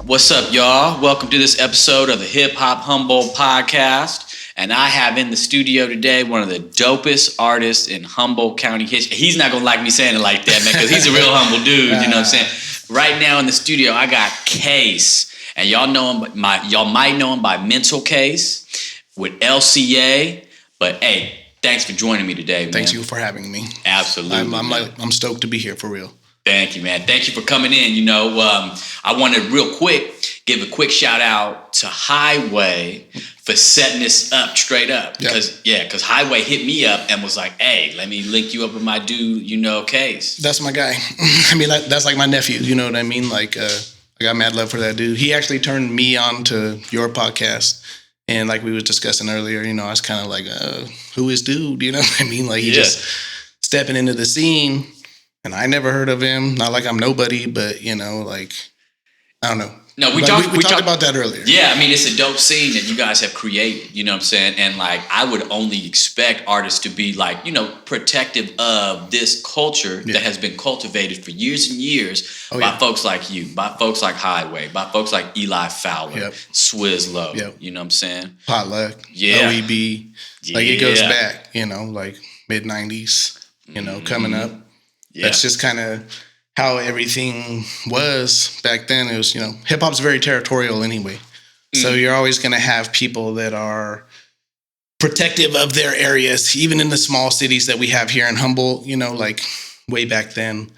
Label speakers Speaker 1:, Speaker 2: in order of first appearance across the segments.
Speaker 1: What's up, y'all? Welcome to this episode of the HipHopHumboldt podcast. And I have in the studio today one of the dopest artists in Humboldt County history. He's not going to like me saying it like that, man, because he's a real humble dude, you know what I'm saying? Right now in the studio, I got Case. And y'all know him, y'all might know him by mentaLCAse with LCA. But hey, thanks for joining me today, man.
Speaker 2: Thanks you for having me.
Speaker 1: Absolutely.
Speaker 2: I'm stoked to be here for real.
Speaker 1: Thank you, man. Thank you for coming in. You know, I want to real quick give a quick shout out to Highway for setting this up straight up. Because Highway hit me up and was like, hey, let me link you up with my dude, you know, Case.
Speaker 2: That's my guy. I mean, that's like my nephew. You know what I mean? Like, I got mad love for that dude. He actually turned me on to your podcast. And like we was discussing earlier, you know, I was kind of like, who is dude? You know what I mean? Like, he just stepping into the scene. And I never heard of him. Not like I'm nobody, but, you know, like, I don't know.
Speaker 1: No, we
Speaker 2: talked about that earlier.
Speaker 1: Yeah, I mean, it's a dope scene that you guys have created, you know what I'm saying? And, like, I would only expect artists to be, like, you know, protective of this culture that has been cultivated for years and years by folks like you, by folks like Highway, by folks like Eli Fowler, Swizzlow, you know what I'm saying?
Speaker 2: Potluck, OEB. Like, it goes back, you know, like mid-90s, you know, coming up. That's just kind of how everything was back then. It was, you know, hip hop's very territorial anyway. So you're always going to have people that are protective of their areas, even in the small cities that we have here in Humboldt. You know, like way back then,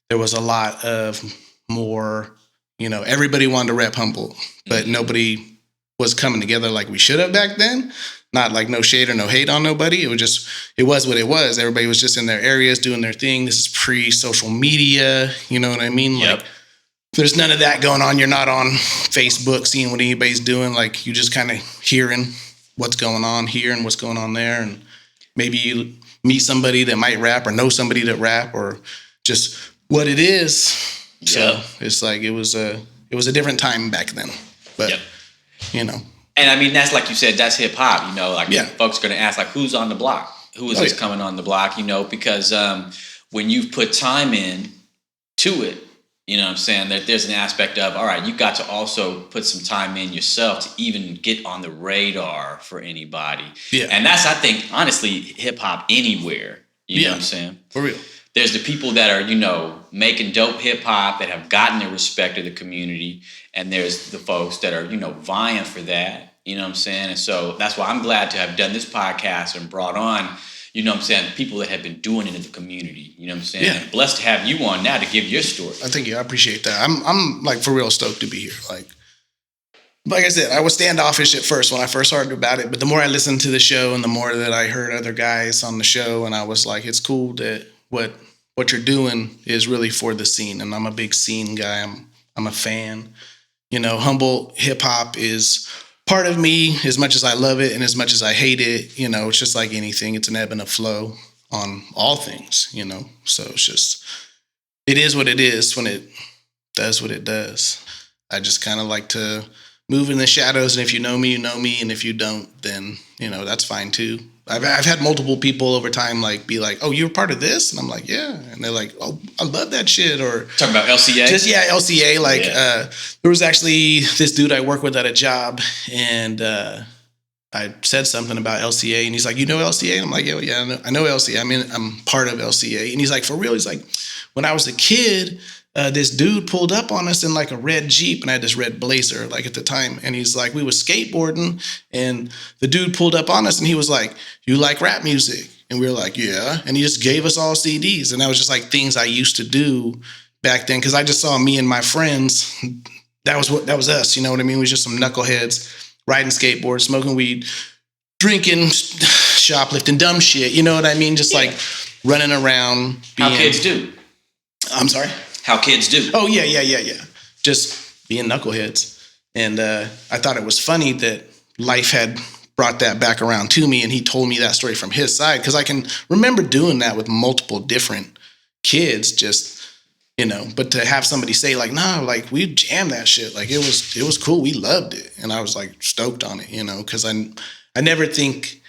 Speaker 2: there was a lot of more, you know, everybody wanted to rep Humboldt, but nobody was coming together like we should have back then. Not like no shade or no hate on nobody. It was what it was. Everybody was just in their areas doing their thing. This is pre-social media. You know what I mean? Like, there's none of that going on. You're not on Facebook seeing what anybody's doing. Like, you just kind of hearing what's going on here and what's going on there. And maybe you meet somebody that might rap or know somebody that rap or just what it is. So it's like it was a different time back then. But, you know.
Speaker 1: And I mean, that's like you said, that's hip hop, you know, like folks are going to ask, like, who's on the block? Who is this coming on the block? You know, because when you've put time in to it, you know what I'm saying, that there's an aspect of, all right, you got to also put some time in yourself to even get on the radar for anybody. Yeah. And that's, I think, honestly, hip hop anywhere. You know what I'm saying?
Speaker 2: For real.
Speaker 1: There's the people that are, you know, making dope hip hop that have gotten the respect of the community. And there's the folks that are, you know, vying for that. You know what I'm saying? And so that's why I'm glad to have done this podcast and brought on, you know what I'm saying, people that have been doing it in the community. You know what I'm saying? Yeah. Blessed to have you on now to give your story.
Speaker 2: Thank you. I appreciate that. I'm like for real stoked to be here. Like I said, I was standoffish at first when I first heard about it. But the more I listened to the show and the more that I heard other guys on the show, and I was like, it's cool that what you're doing is really for the scene. And I'm a big scene guy. I'm a fan. You know, Humboldt hip hop is part of me as much as I love it and as much as I hate it. You know, it's just like anything. It's an ebb and a flow on all things, you know. So it's just, it is what it is when it does what it does. I just kind of like to move in the shadows. And if you know me, you know me. And if you don't, then, you know, that's fine too. I've had multiple people over time like be like, oh, you're part of this? And I'm like, yeah. And they're like, oh, I love that shit. Or
Speaker 1: talking about LCA?
Speaker 2: Just, LCA. Like, there was actually this dude I work with at a job, and I said something about LCA, and he's like, you know LCA? And I'm like, yeah, I know LCA. I mean, I'm part of LCA. And he's like, for real? He's like, when I was a kid, this dude pulled up on us in like a red Jeep, and I had this red Blazer like at the time. And he's like, we was skateboarding, and the dude pulled up on us, and he was like, you like rap music? And we were like, yeah. And he just gave us all CDs. And that was just like things I used to do back then. Cause I just saw me and my friends. That was us. You know what I mean? We was just some knuckleheads riding skateboards, smoking weed, drinking, shoplifting, dumb shit. You know what I mean? Just like running around.
Speaker 1: How kids do.
Speaker 2: I'm sorry?
Speaker 1: How kids do.
Speaker 2: Oh, yeah. Just being knuckleheads. And I thought it was funny that life had brought that back around to me, and he told me that story from his side, because I can remember doing that with multiple different kids, just, you know, but to have somebody say like, nah, like we jammed that shit. Like it was cool. We loved it. And I was like stoked on it, you know, because I never think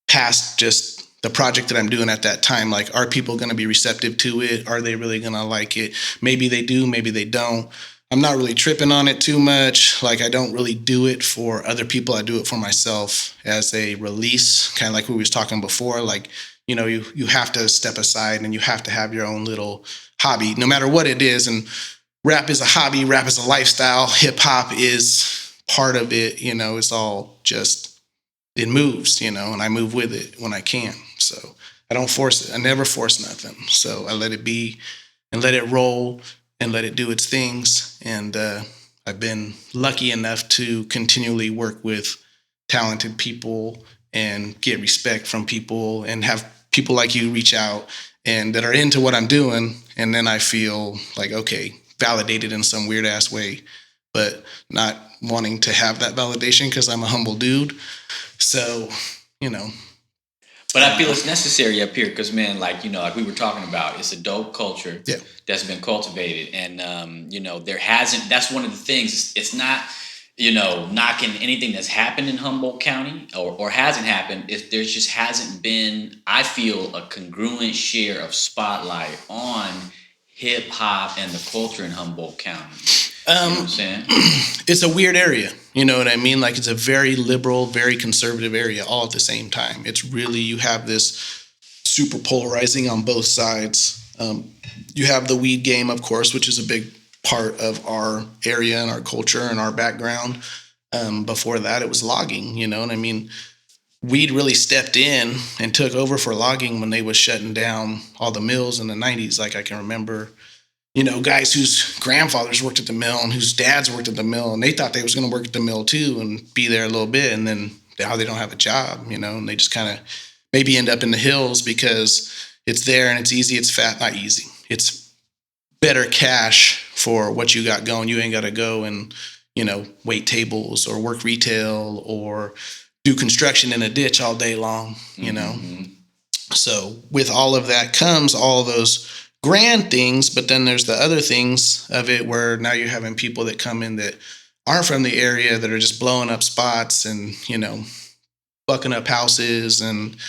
Speaker 2: past just the project that I'm doing at that time. Like, are people going to be receptive to it? Are they really going to like it? Maybe they do, maybe they don't. I'm not really tripping on it too much. Like, I don't really do it for other people. I do it for myself as a release, kind of like we was talking before. Like, you have to step aside and you have to have your own little hobby, no matter what it is. And rap is a hobby. Rap is a lifestyle. Hip hop is part of it. It's all just, it moves, and I move with it when I can. So I don't force it. I never force nothing. So I let it be and let it roll and let it do its things. And I've been lucky enough to continually work with talented people and get respect from people and have people like you reach out and that are into what I'm doing. And then I feel like, okay, validated in some weird ass way, but not wanting to have that validation because I'm a humble dude. So,
Speaker 1: But I feel it's necessary up here because, man, like we were talking about, it's a dope culture that's been cultivated. And, there hasn't, that's one of the things, it's not, knocking anything that's happened in Humboldt County or hasn't happened. If there just hasn't been, I feel, a congruent share of spotlight on hip hop and the culture in Humboldt County. You know what I'm saying?
Speaker 2: It's a weird area. You know what I mean? Like, it's a very liberal, very conservative area all at the same time. It's really, you have this super polarizing on both sides. You have the weed game, of course, which is a big part of our area and our culture and our background. Before that, it was logging, and I mean, weed really stepped in and took over for logging when they was shutting down all the mills in the 90s. Like, I can remember, guys whose grandfathers worked at the mill and whose dads worked at the mill, and they thought they was going to work at the mill too and be there a little bit. And then now they don't have a job, and they just kind of maybe end up in the hills because it's there and it's easy. It's fat, not easy. It's better cash for what you got going. You ain't got to go and, wait tables or work retail or do construction in a ditch all day long,
Speaker 1: Mm-hmm.
Speaker 2: So with all of that comes all those grand things, but then there's the other things of it where now you're having people that come in that aren't from the area that are just blowing up spots and, fucking up houses and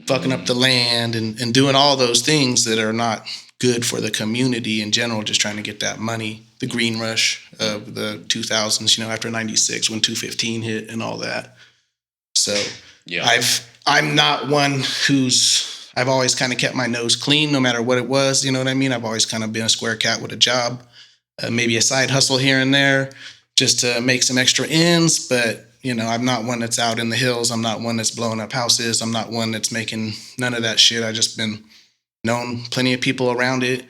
Speaker 2: fucking up the land and doing all those things that are not good for the community in general, just trying to get that money, the green rush of the 2000s, after 96 when 215 hit and all that. So I'm not one I've always kind of kept my nose clean no matter what it was. You know what I mean? I've always kind of been a square cat with a job, maybe a side hustle here and there just to make some extra ends. But, I'm not one that's out in the hills. I'm not one that's blowing up houses. I'm not one that's making none of that shit. I just been known plenty of people around it.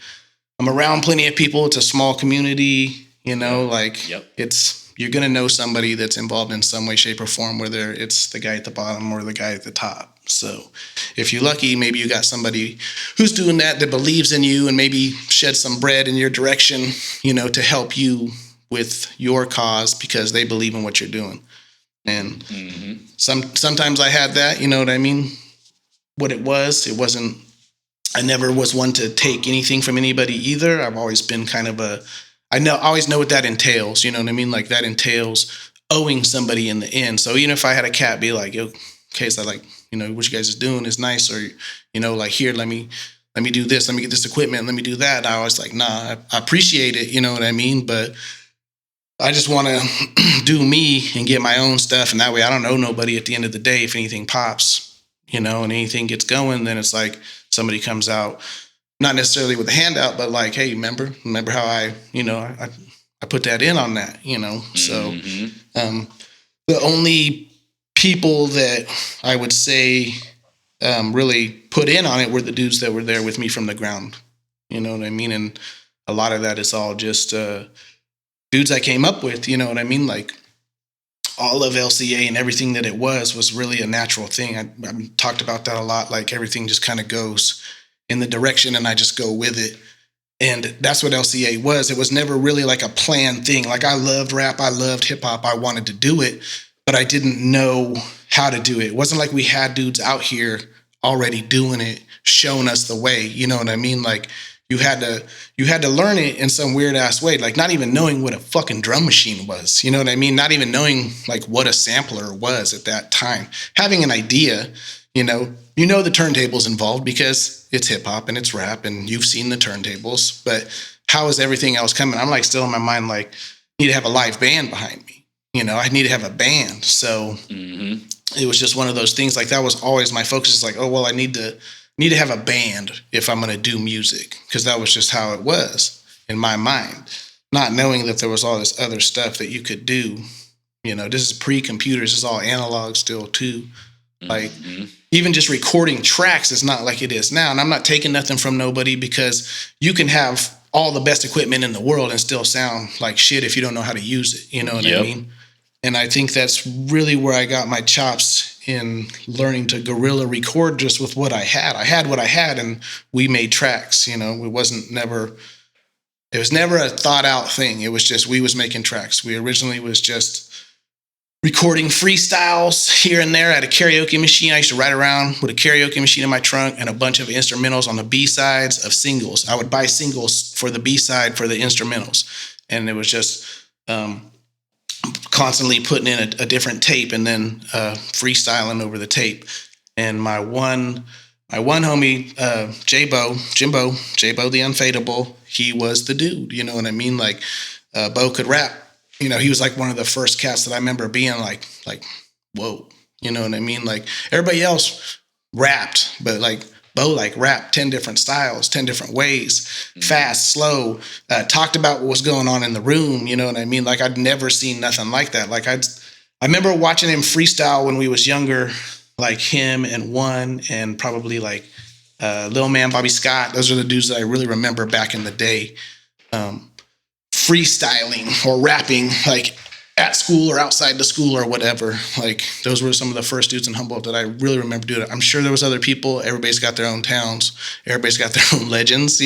Speaker 2: I'm around plenty of people. It's a small community, it's, you're going to know somebody that's involved in some way, shape, or form, whether it's the guy at the bottom or the guy at the top. So if you're lucky, maybe you got somebody who's doing that believes in you and maybe shed some bread in your direction, to help you with your cause because they believe in what you're doing. And sometimes I had that, you know what I mean? What it wasn't, I never was one to take anything from anybody either. I've always been kind of I always know what that entails. You know what I mean? Like, that entails owing somebody in the end. So even if I had a cat be like, yo, okay, so like, what you guys is doing is nice, or, like, here, let me do this, let me get this equipment, let me do that. I was like, nah, I appreciate it, you know what I mean? But I just want to do me and get my own stuff. And that way I don't owe nobody at the end of the day. If anything pops, and anything gets going, then it's like somebody comes out, not necessarily with a handout, but like, hey, remember how I put that in on that, So the only people that I would say really put in on it were the dudes that were there with me from the ground. You know what I mean? And a lot of that is all just dudes I came up with, you know what I mean? Like, all of LCA and everything that it was really a natural thing. I talked about that a lot. Like, everything just kind of goes in the direction and I just go with it. And that's what LCA was. It was never really like a planned thing. Like, I loved rap. I loved hip hop. I wanted to do it, but I didn't know how to do it. It wasn't like we had dudes out here already doing it, showing us the way. You know what I mean? Like, you had to learn it in some weird ass way, like not even knowing what a fucking drum machine was. You know what I mean? Not even knowing like what a sampler was at that time. Having an idea, the turntables involved because it's hip hop and it's rap and you've seen the turntables, but how is everything else coming? I'm like still in my mind, like, need to have a live band behind me. I need to have a band. So it was just one of those things. Like that was always my focus. It's like, oh, well, I need to have a band if I'm going to do music, because that was just how it was in my mind, not knowing that there was all this other stuff that you could do. This is pre-computers. It's all analog still too. Like even just recording tracks is not like it is now. And I'm not taking nothing from nobody, because you can have all the best equipment in the world and still sound like shit if you don't know how to use it. You know what I mean? And I think that's really where I got my chops in learning to guerrilla record just with what I had. I had what I had, and we made tracks. It was never a thought out thing. It was just, we was making tracks. We originally was just recording freestyles here and there at a karaoke machine. I used to ride around with a karaoke machine in my trunk and a bunch of instrumentals on the B-sides of singles. I would buy singles for the B-side for the instrumentals. And it was just constantly putting in a different tape and then freestyling over the tape. And my one homie, Jimbo the Unfadable, he was the dude. You know what I mean? Like Bo could rap. He was like one of the first cats that I remember being like, whoa, you know what I mean? Like everybody else rapped, but like Bo like rapped 10 different styles, 10 different ways, fast, slow, talked about what was going on in the room. You know what I mean? Like I'd never seen nothing like that. Like I remember watching him freestyle when we was younger, like him and One and probably like Lil Man, Bobby Scott. Those are the dudes that I really remember back in the day. Freestyling or rapping like at school or outside the school or whatever. Like those were some of the first dudes in Humboldt that I really remember doing it. I'm sure there was other people. Everybody's got their own towns. Everybody's got their own legends,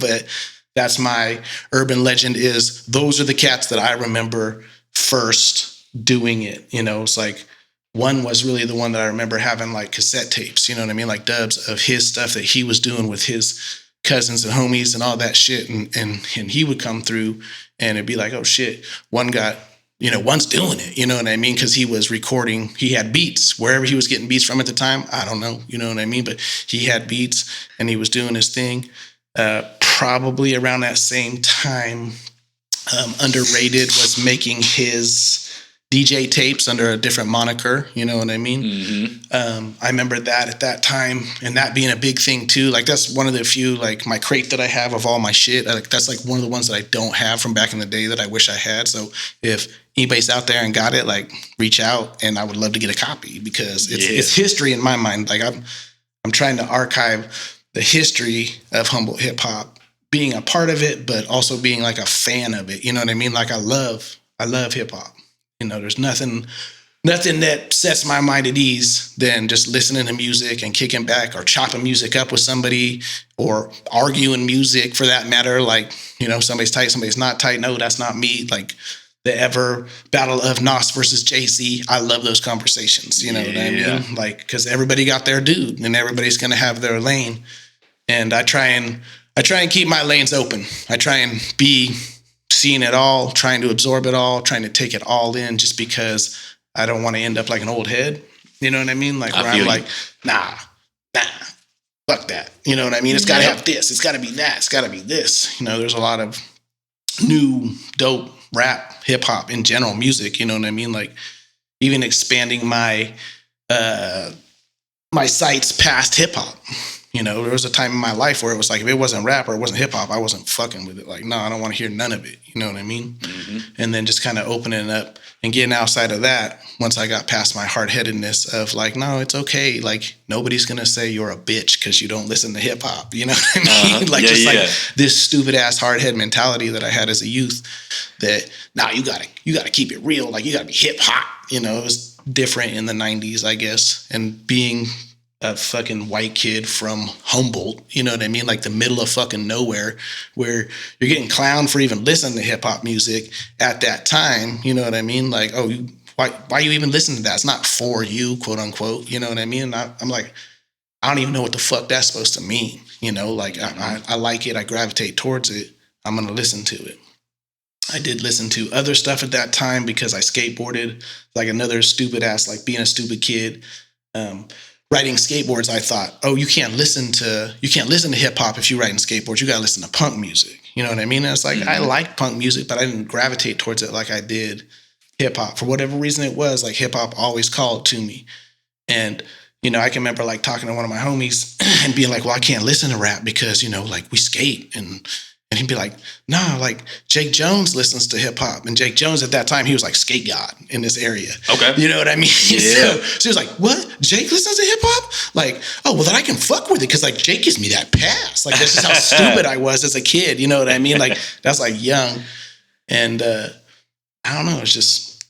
Speaker 2: but that's my urban legend is those are the cats that I remember first doing it. It's like One was really the one that I remember having like cassette tapes, you know what I mean? Like dubs of his stuff that he was doing with his cousins and homies and all that shit. And he would come through and it'd be like, oh shit, One's doing it. You know what I mean? Cause he was recording, he had beats wherever he was getting beats from at the time. I don't know. You know what I mean? But he had beats and he was doing his thing. Probably around that same time, Underrated was making his DJ tapes under a different moniker, you know what I mean? I remember that at that time and that being a big thing too. Like that's one of the few, like my crate that I have of all my shit. Like that's like one of the ones that I don't have from back in the day that I wish I had. So if anybody's out there and got it, like reach out and I would love to get a copy because it's history in my mind. Like I'm trying to archive the history of Humboldt hip hop, being a part of it, but also being like a fan of it. You know what I mean? Like I love hip hop. There's nothing that sets my mind at ease than just listening to music and kicking back or chopping music up with somebody or arguing music for that matter. Like, somebody's tight, somebody's not tight. No, that's not me. Like the ever battle of Nas versus Jay-Z. I love those conversations. You know what I mean? Like, cause everybody got their dude and everybody's going to have their lane. And I try and keep my lanes open. I try and be seeing it all, trying to absorb it all, trying to take it all in just because I don't want to end up like an old head. You know what I mean? Like where I'm like, nah, fuck that. You know what I mean? It's got to have this. It's got to be that. It's got to be this. There's a lot of new dope rap, hip hop in general, music. You know what I mean? Like even expanding my my sights past hip hop. There was a time in my life where it was like, if it wasn't rap or it wasn't hip hop, I wasn't fucking with it. Like, no, I don't want to hear none of it. You know what I mean? And then just kind of opening it up and getting outside of that. Once I got past my hard-headedness of like, no, it's okay. Like nobody's going to say you're a bitch because you don't listen to hip hop. You know what I mean? Like this stupid ass hard head mentality that I had as a youth that now you gotta keep it real. Like you gotta be hip hop. It was different in the 90s, I guess. And being a fucking white kid from Humboldt, you know what I mean? Like the middle of fucking nowhere where you're getting clowned for even listening to hip hop music at that time. You know what I mean? Like, oh, why you even listen to that? It's not for you, quote unquote. You know what I mean? And I'm like, I don't even know what the fuck that's supposed to mean. Like I like it. I gravitate towards it. I'm going to listen to it. I did listen to other stuff at that time because I skateboarded like another stupid ass, like being a stupid kid. riding skateboards, I thought, oh, you can't listen to hip hop if you're riding skateboards. You got to listen to punk music. You know what I mean? And it's like, I liked punk music, but I didn't gravitate towards it like I did hip hop. For whatever reason it was, like hip hop always called to me. And, you know, I can remember like talking to one of my homies and being like, well, I can't listen to rap because, you know, like we skate. And he'd be like, nah, like Jake Jones listens to hip hop. And Jake Jones at that time, he was like skate god in this area.
Speaker 1: Okay.
Speaker 2: You know what I mean?
Speaker 1: Yeah.
Speaker 2: So he was like, what? Jake listens to hip hop? Like, oh, well then I can fuck with it because like Jake gives me that pass. Like that's just how stupid I was as a kid. You know what I mean? Like that's like young. And I don't know. It's just,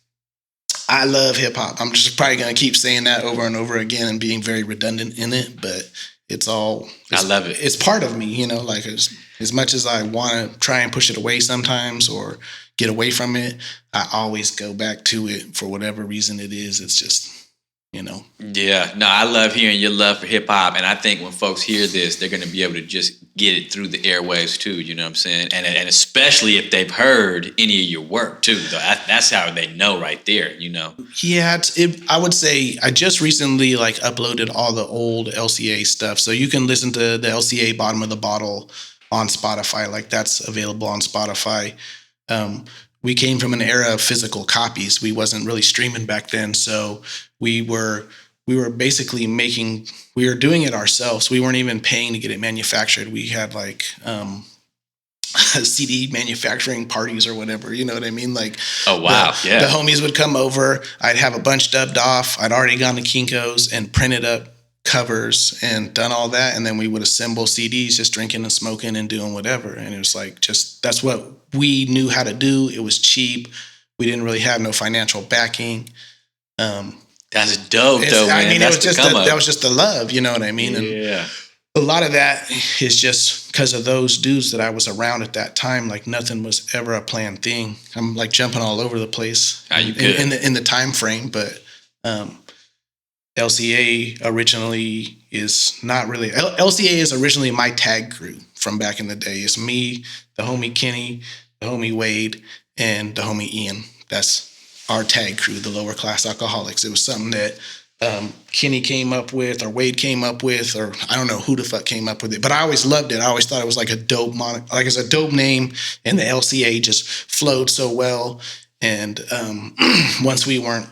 Speaker 2: I love hip hop. I'm just probably going to keep saying that over and over again and being very redundant in it, but I love it. It's part of me, you know, like as much as I want to try and push it away sometimes or get away from it, I always go back to it for whatever reason it is. It's just, you know.
Speaker 1: Yeah, no, I love hearing your love for hip hop. And I think when folks hear this, they're going to be able to just get it through the airwaves too. You know what I'm saying? And especially if they've heard any of your work too. That's how they know right there, you know?
Speaker 2: Yeah, I would say I just recently like uploaded all the old LCA stuff. So you can listen to the LCA Bottom of the Bottle on Spotify. Like that's available on Spotify. We came from an era of physical copies. We wasn't really streaming back then. So we were basically we were doing it ourselves. We weren't even paying to get it manufactured. We had like CD manufacturing parties or whatever, you know what I mean? Like,
Speaker 1: oh wow,
Speaker 2: the homies would come over. I'd have a bunch dubbed off. I'd already gone to Kinko's and printed up covers and done all that, and then we would assemble CDs, just drinking and smoking and doing whatever. And it was like, just that's what we knew how to do. It was cheap. We didn't really have no financial backing.
Speaker 1: That's dope, though, man.
Speaker 2: I mean, that was just the love, you know what I mean?
Speaker 1: Yeah.
Speaker 2: And a lot of that is just because of those dudes that I was around at that time. Like nothing was ever a planned thing. I'm like jumping all over the place in the time frame, but LCA originally is not really. LCA is originally my tag crew from back in the day. It's me, the homie Kenny, the homie Wade, and the homie Ian. That's our tag crew, the Lower Class Alcoholics. It was something that Kenny came up with, or Wade came up with, or I don't know who the fuck came up with it. But I always loved it. I always thought it was like a dope it's a dope name, and the LCA just flowed so well. And once we weren't,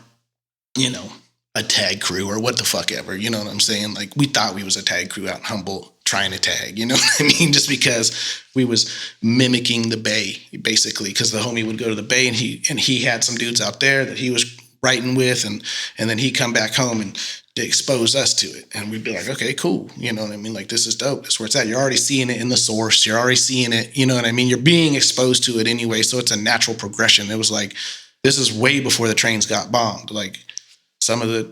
Speaker 2: you know, a tag crew or what the fuck ever, you know what I'm saying? Like we thought we was a tag crew out in Humboldt trying to tag, you know what I mean? Just because we was mimicking the Bay, basically, because the homie would go to the Bay and he had some dudes out there that he was writing with, and then he'd come back home and expose us to it, and we'd be like, okay, cool, you know what I mean? Like this is dope. That's where it's at. You're already seeing it in the source. You're already seeing it, you know what I mean? You're being exposed to it anyway, so it's a natural progression. It was like, this is way before the trains got bombed. Like some of the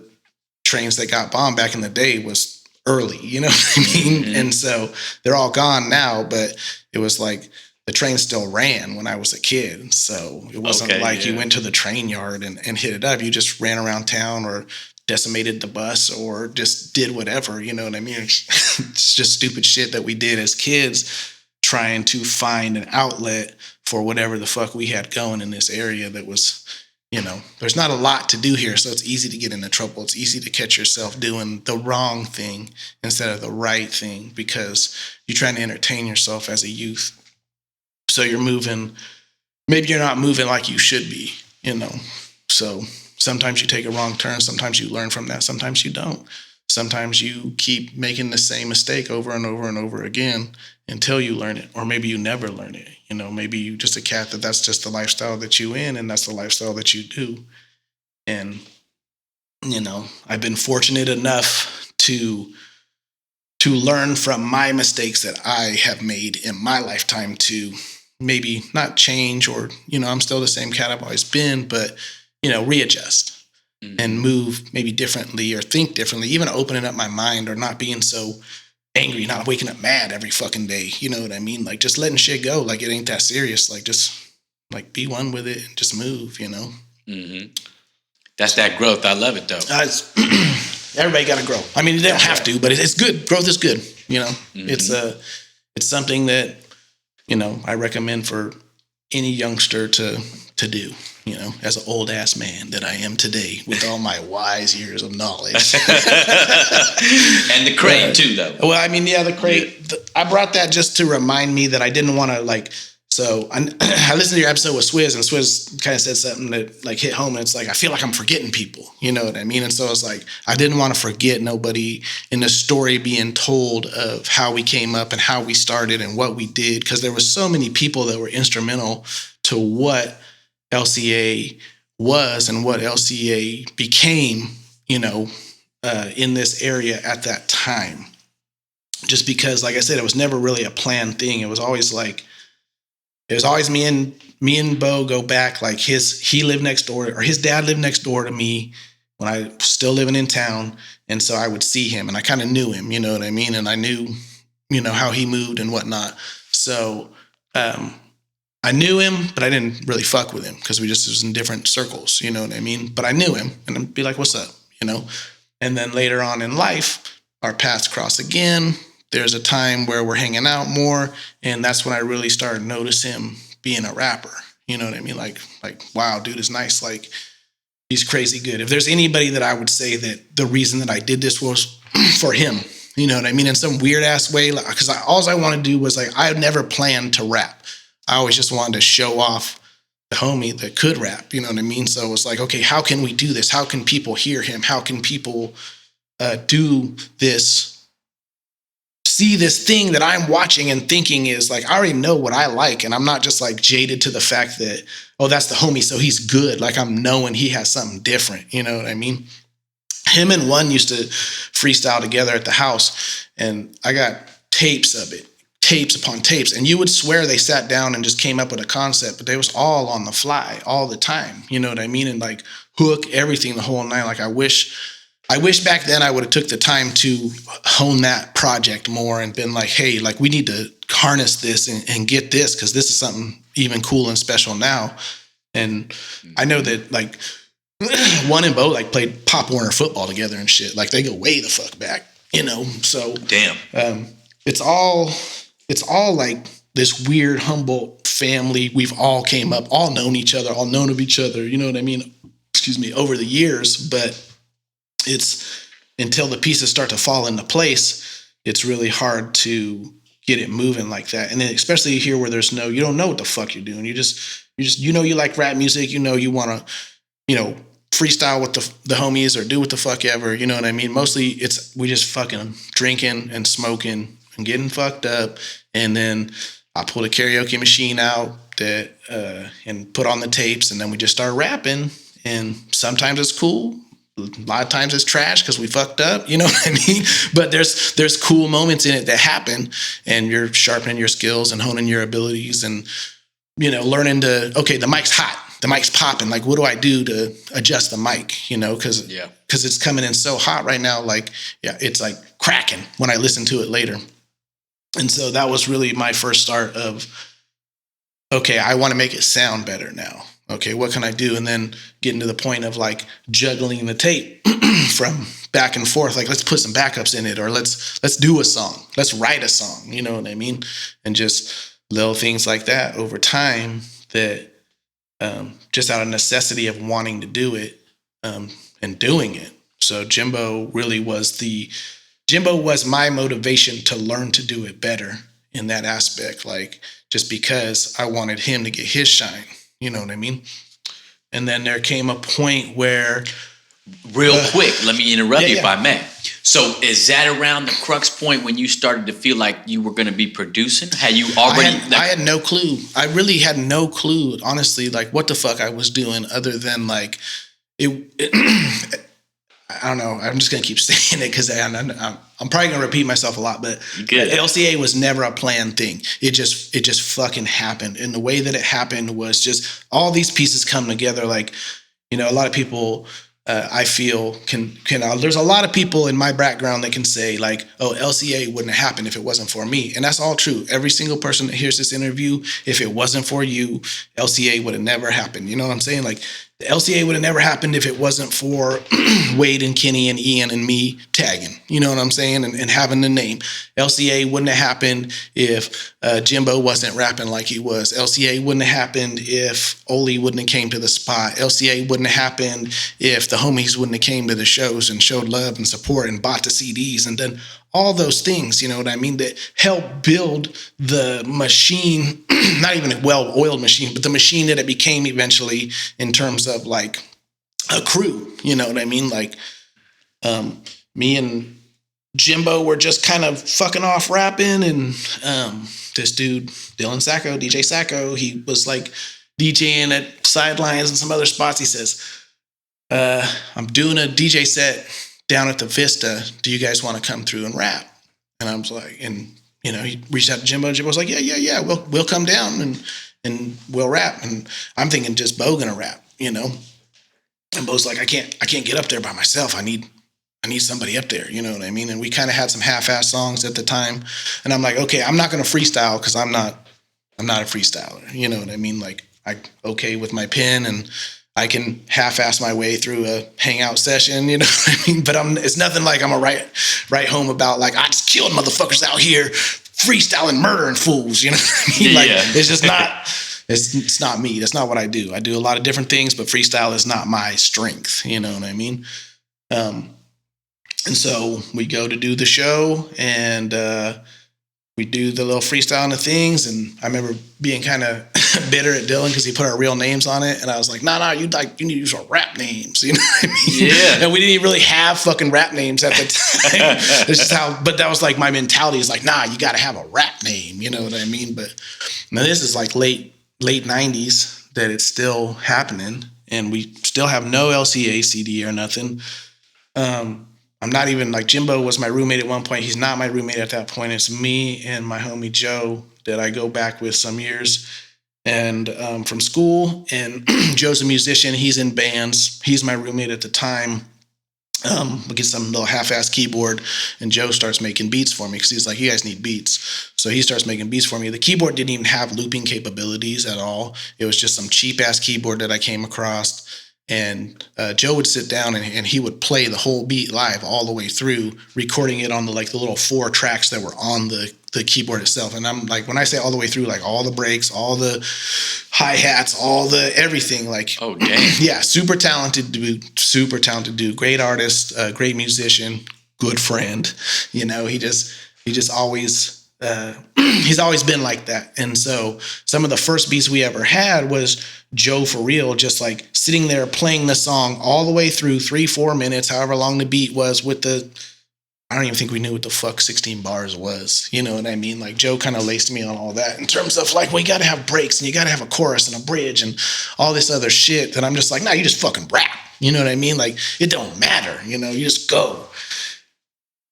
Speaker 2: trains that got bombed back in the day was early, you know what I mean? Mm-hmm. And so they're all gone now, but it was like the train still ran when I was a kid. So it wasn't you went to the train yard and hit it up. You just ran around town or decimated the bus or just did whatever, you know what I mean? It's just stupid shit that we did as kids, trying to find an outlet for whatever the fuck we had going in this area that was, you know, there's not a lot to do here, so it's easy to get into trouble. It's easy to catch yourself doing the wrong thing instead of the right thing because you're trying to entertain yourself as a youth. So you're moving, maybe you're not moving like you should be, you know. So sometimes you take a wrong turn, sometimes you learn from that, sometimes you don't. Sometimes you keep making the same mistake over and over and over again until you learn it, or maybe you never learn it. You know, maybe you just a cat that's just the lifestyle that you in, and that's the lifestyle that you do. And, you know, I've been fortunate enough to learn from my mistakes that I have made in my lifetime to maybe not change, or, you know, I'm still the same cat I've always been, but, you know, readjust. And move maybe differently or think differently, even opening up my mind or not being so angry, not waking up mad every fucking day. You know what I mean? Like just letting shit go. Like it ain't that serious. Like just like be one with it and just move, you know? Mm-hmm.
Speaker 1: That's that growth. I love it though.
Speaker 2: Everybody got to grow. I mean, they don't have to, but it's good. Growth is good. You know, it's something that, you know, I recommend for any youngster to do, you know, as an old ass man that I am today with all my wise years of knowledge.
Speaker 1: And the crate too, though.
Speaker 2: Well, I mean, yeah, the crate. I brought that just to remind me that I didn't want to like. So I listened to your episode with Swizz, and Swizz kind of said something that like hit home. And it's like I feel like I'm forgetting people. You know what I mean? And so it's like I didn't want to forget nobody in the story being told of how we came up and how we started and what we did, because there were so many people that were instrumental to what LCA was and what LCA became. You know, in this area at that time. Just because, like I said, it was never really a planned thing. It was always like. It was always me and Bo go back. Like he lived next door, or his dad lived next door to me when I was still living in town. And so I would see him, and I kind of knew him, you know what I mean? And I knew, you know, how he moved and whatnot. So I knew him, but I didn't really fuck with him because we just was in different circles, you know what I mean? But I knew him, and I'd be like, what's up, you know? And then later on in life, our paths cross again. There's a time where we're hanging out more, and that's when I really started noticing him being a rapper. You know what I mean? Like, wow, dude is nice. Like, he's crazy good. If there's anybody that I would say that the reason that I did this was for him, you know what I mean? In some weird ass way, because all I wanted to do was like, I never planned to rap. I always just wanted to show off the homie that could rap. You know what I mean? So it was like, okay, how can we do this? How can people hear him? How can people do this? See this thing that I'm watching and thinking is like, I already know what I like. And I'm not just like jaded to the fact that, oh, that's the homie, so he's good. Like I'm knowing he has something different. You know what I mean? Him and One used to freestyle together at the house, and I got tapes of it, tapes upon tapes. And you would swear they sat down and just came up with a concept, but they was all on the fly all the time. You know what I mean? And like hook everything the whole night. Like I wish back then I would have took the time to hone that project more and been like, hey, like we need to harness this and get this, because this is something even cool and special now. And I know that like One and Bo like played Pop Warner football together and shit. Like they go way the fuck back, you know? So
Speaker 1: damn.
Speaker 2: It's all like this weird Humboldt family. We've all came up, all known each other, all known of each other, you know what I mean? Excuse me, over the years, but it's until the pieces start to fall into place, it's really hard to get it moving like that. And then especially here where you don't know what the fuck you're doing. You know, you like rap music, you know, you want to, you know, freestyle with the homies or do what the fuck ever. You know what I mean? Mostly we just fucking drinking and smoking and getting fucked up. And then I pull the karaoke machine out and put on the tapes, and then we just start rapping. And sometimes it's cool. A lot of times it's trash because we fucked up, you know what I mean? But there's cool moments in it that happen, and you're sharpening your skills and honing your abilities and, you know, learning to, okay, the mic's hot, the mic's popping. Like, what do I do to adjust the mic, you know? Because it's coming in so hot right now. Like, yeah, it's like cracking when I listen to it later. And so that was really my first start of, okay, I want to make it sound better now. Okay, what can I do? And then getting to the point of like juggling the tape from back and forth. Like, let's put some backups in it, or let's do a song. Let's write a song. You know what I mean? And just little things like that over time that just out of necessity of wanting to do it and doing it. So Jimbo was my motivation to learn to do it better in that aspect. Like, just because I wanted him to get his shine. You know what I mean? And then there came a point where...
Speaker 1: Real quick, let me interrupt you if I may. So is that around the crux point when you started to feel like you were going to be producing? Had you already...
Speaker 2: I had no clue. I really had no clue, honestly, like what the fuck I was doing other than like... I don't know. I'm just going to keep saying it because I'm probably going to repeat myself a lot, but LCA was never a planned thing. It just fucking happened. And the way that it happened was just all these pieces come together. Like, you know, a lot of people I feel can there's a lot of people in my background that can say like, oh, LCA wouldn't have happened if it wasn't for me. And that's all true. Every single person that hears this interview, if it wasn't for you, LCA would have never happened. You know what I'm saying? Like, The LCA would have never happened if it wasn't for Wade and Kenny and Ian and me tagging. You know what I'm saying? And having the name. LCA wouldn't have happened if Jimbo wasn't rapping like he was. LCA wouldn't have happened if Oli wouldn't have came to the spot. LCA wouldn't have happened if the homies wouldn't have came to the shows and showed love and support and bought the CDs and done all those things, you know what I mean, that help build the machine, not even a well-oiled machine, but the machine that it became eventually in terms of like a crew, you know what I mean? Like me and Jimbo were just kind of fucking off rapping, and this dude, Dylan Saco, DJ Saco, he was like DJing at Sidelines and some other spots. He says, I'm doing a DJ set down at the Vista. Do you guys want to come through and rap? And I was like, and you know, he reached out to Jimbo. Jimbo was like, yeah, we'll come down and we'll rap. And I'm thinking just Bo gonna rap, you know. And Bo's like, I can't get up there by myself. I need somebody up there, you know what I mean? And we kind of had some half-ass songs at the time. And I'm like, okay, I'm not gonna freestyle because I'm not a freestyler, you know what I mean? Like I okay with my pen and I can half-ass my way through a hangout session, you know what I mean? But it's nothing like I'm gonna write home about like I just killed motherfuckers out here freestyling, murdering fools, you know what I mean? Like it's just not, it's not me. That's not what I do. I do a lot of different things, but freestyle is not my strength, you know what I mean? And so we go to do the show and we do the little freestyle and the things, and I remember being kind of bitter at Dylan because he put our real names on it, and I was like, "No, you need to use our rap names," you know what I mean? Yeah. And we didn't even really have fucking rap names at the time. This is how, but that was like my mentality is like, nah, you got to have a rap name, you know what I mean? But now this is like late '90s that it's still happening, and we still have no LCA CD or nothing. I'm not even like Jimbo was my roommate at one point. He's not my roommate at that point. It's me and my homie Joe that I go back with some years and from school. And Joe's a musician. He's in bands. He's my roommate at the time. We get some little half-ass keyboard, and Joe starts making beats for me because he's like, you guys need beats. So he starts making beats for me. The keyboard didn't even have looping capabilities at all. It was just some cheap-ass keyboard that I came across. And Joe would sit down and he would play the whole beat live all the way through, recording it on the little 4 tracks that were on the keyboard itself. And I'm like, when I say all the way through, like all the breaks, all the hi-hats, all the everything, like, oh damn. Yeah, super talented dude, great artist, great musician, good friend. You know, he just always he's always been like that. And so some of the first beats we ever had was Joe for real, just like sitting there playing the song all the way through 3-4 minutes, however long the beat was with I don't even think we knew what the fuck 16 bars was. You know what I mean? Like Joe kind of laced me on all that in terms of like, well, you got to have breaks and you got to have a chorus and a bridge and all this other shit that I'm just like, nah, you just fucking rap. You know what I mean? Like it don't matter, you know, you just go.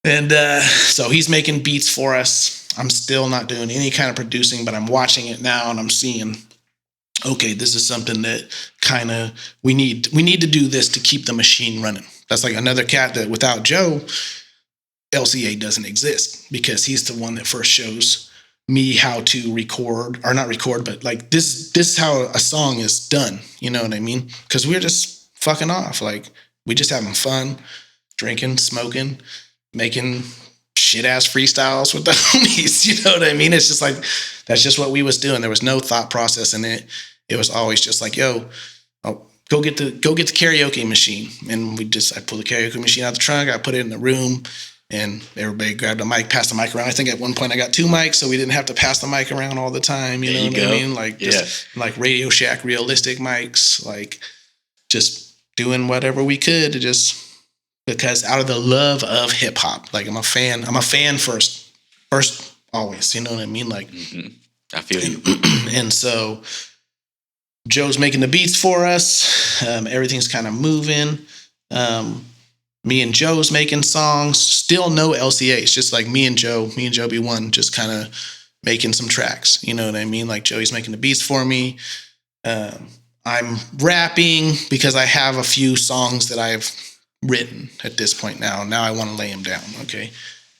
Speaker 2: And so he's making beats for us. I'm still not doing any kind of producing, but I'm watching it now and I'm seeing, okay, this is something that kind of we need to do this to keep the machine running. That's like another cat that without Joe, LCA doesn't exist because he's the one that first shows me how to record, or not record, but like this is how a song is done. You know what I mean? Because we're just fucking off. Like we just having fun, drinking, smoking, making shit ass freestyles with the homies. You know what I mean? It's just like, that's just what we was doing. There was no thought process in it. It was always just like, yo, go get the karaoke machine. And I pulled the karaoke machine out of the trunk. I put it in the room and everybody grabbed a mic, passed the mic around. I think at one point I got 2 mics, so we didn't have to pass the mic around all the time. You know what I mean? Like just like Radio Shack realistic mics, like just doing whatever we could to just, because out of the love of hip hop, like I'm a fan first always, you know what I mean? Like,
Speaker 1: I feel you.
Speaker 2: And so Joe's making the beats for us. Everything's kind of moving. Me and Joe's making songs, still no LCA. It's just like me and Joe be one, just kind of making some tracks. You know what I mean? Like Joey's making the beats for me. I'm rapping because I have a few songs that I've written at this point now. Now I want to lay them down. Okay.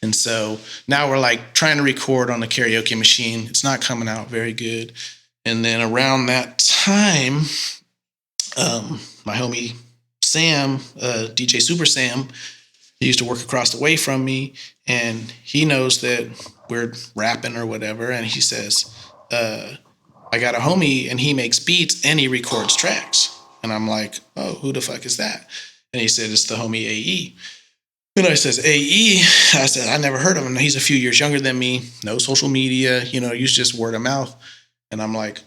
Speaker 2: And so now we're like trying to record on the karaoke machine. It's not coming out very good. And then around that time, my homie Sam, DJ Super Sam, he used to work across the way from me, and he knows that we're rapping or whatever, and he says, I got a homie and he makes beats and he records tracks. And I'm like, oh, who the fuck is that? And he said, it's the homie AE. And I says, AE? I said, I never heard of him. He's a few years younger than me. No social media, use just word of mouth. And I'm like,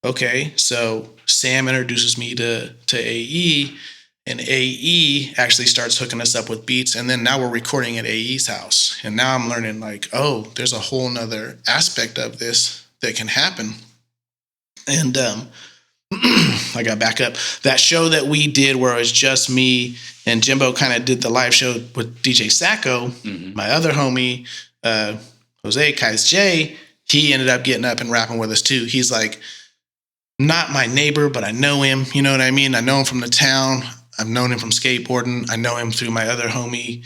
Speaker 2: okay. So Sam introduces me to AE, and AE actually starts hooking us up with beats. And then now we're recording at AE's house. And now I'm learning like, oh, there's a whole nother aspect of this that can happen. And I got back up. That show that we did where it was just me and Jimbo kind of did the live show with DJ Saco, my other homie, Jose Kais J, he ended up getting up and rapping with us too. He's like, not my neighbor, but I know him. You know what I mean? I know him from the town. I've known him from skateboarding. I know him through my other homie,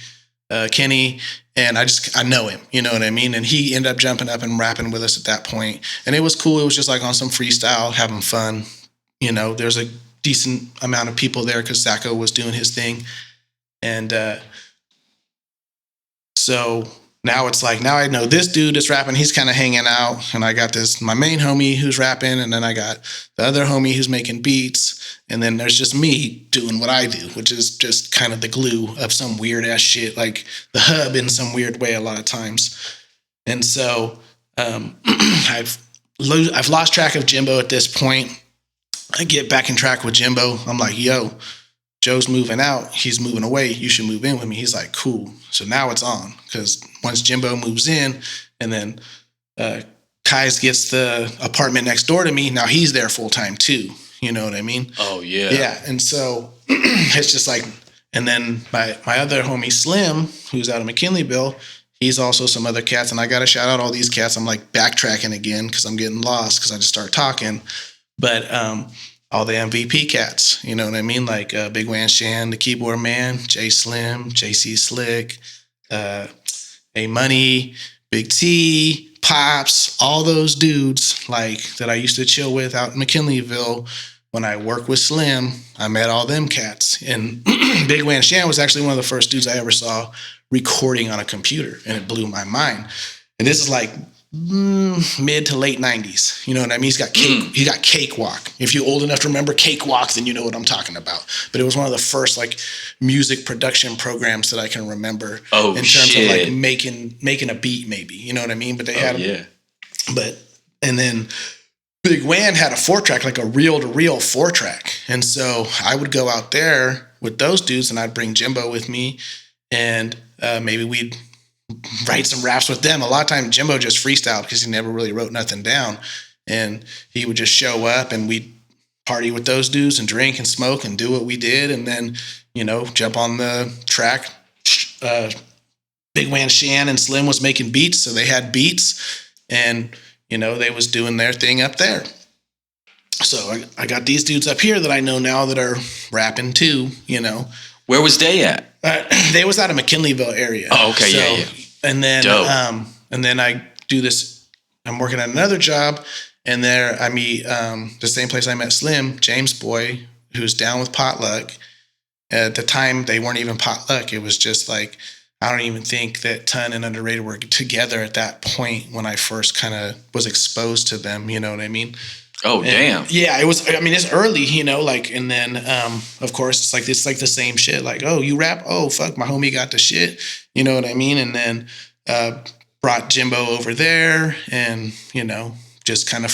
Speaker 2: Kenny. And I know him, you know what I mean? And he ended up jumping up and rapping with us at that point. And it was cool. It was just like on some freestyle, having fun. There's a decent amount of people there because Saco was doing his thing. And so now it's like, now I know this dude is rapping. He's kind of hanging out. And I got my main homie who's rapping. And then I got the other homie who's making beats. And then there's just me doing what I do, which is just kind of the glue of some weird ass shit, like the hub in some weird way a lot of times. And so I've lost track of Jimbo at this point. I get back in track with Jimbo. I'm like, yo, Joe's moving out. He's moving away. You should move in with me. He's like, cool. So now it's on, because once Jimbo moves in and then Kais gets the apartment next door to me, now he's there full time too. You know what I mean?
Speaker 1: Oh, yeah.
Speaker 2: Yeah. And so it's just like, and then my other homie Slim, who's out of McKinleyville, he's also some other cats. And I got to shout out all these cats. I'm like backtracking again because I'm getting lost because I just start talking. But all the MVP cats, you know what I mean? Like Big Wan Shan, the keyboard man, J Slim, JC Slick, A Money, Big T, Pops, all those dudes like that I used to chill with out in McKinleyville. When I worked with Slim, I met all them cats. And Big Wan Shan was actually one of the first dudes I ever saw recording on a computer, and it blew my mind. And this is like mid to late 90s. You know what I mean? He's got Cakewalk. If you're old enough to remember Cakewalk, then you know what I'm talking about. But it was one of the first like music production programs that I can remember in terms of like making a beat, maybe. You know what I mean? But they had and then Big Wan had a 4-track, like a reel-to-reel 4-track. And so I would go out there with those dudes and I'd bring Jimbo with me, and maybe we'd write some raps with them. A lot of times Jimbo just freestyled because he never really wrote nothing down. And he would just show up and we'd party with those dudes and drink and smoke and do what we did. And then, jump on the track. Big Wan Shan and Slim was making beats. So they had beats and, they was doing their thing up there. So I got these dudes up here that I know now that are rapping too,
Speaker 1: Where was they at?
Speaker 2: They was out of McKinleyville area.
Speaker 1: Oh, okay, yeah.
Speaker 2: And then, and then I do this. I'm working at another job, and there I meet the same place I met Slim, James Boy, who's down with Potluck. At the time, they weren't even Potluck. It was just like, I don't even think that Ton and Underrated were together at that point when I first kind of was exposed to them. You know what I mean?
Speaker 1: Oh, damn.
Speaker 2: Yeah, it was, it's early, and then, of course, it's like the same shit. Like, oh, you rap? Oh, fuck, my homie got the shit. You know what I mean? And then brought Jimbo over there and, just kind of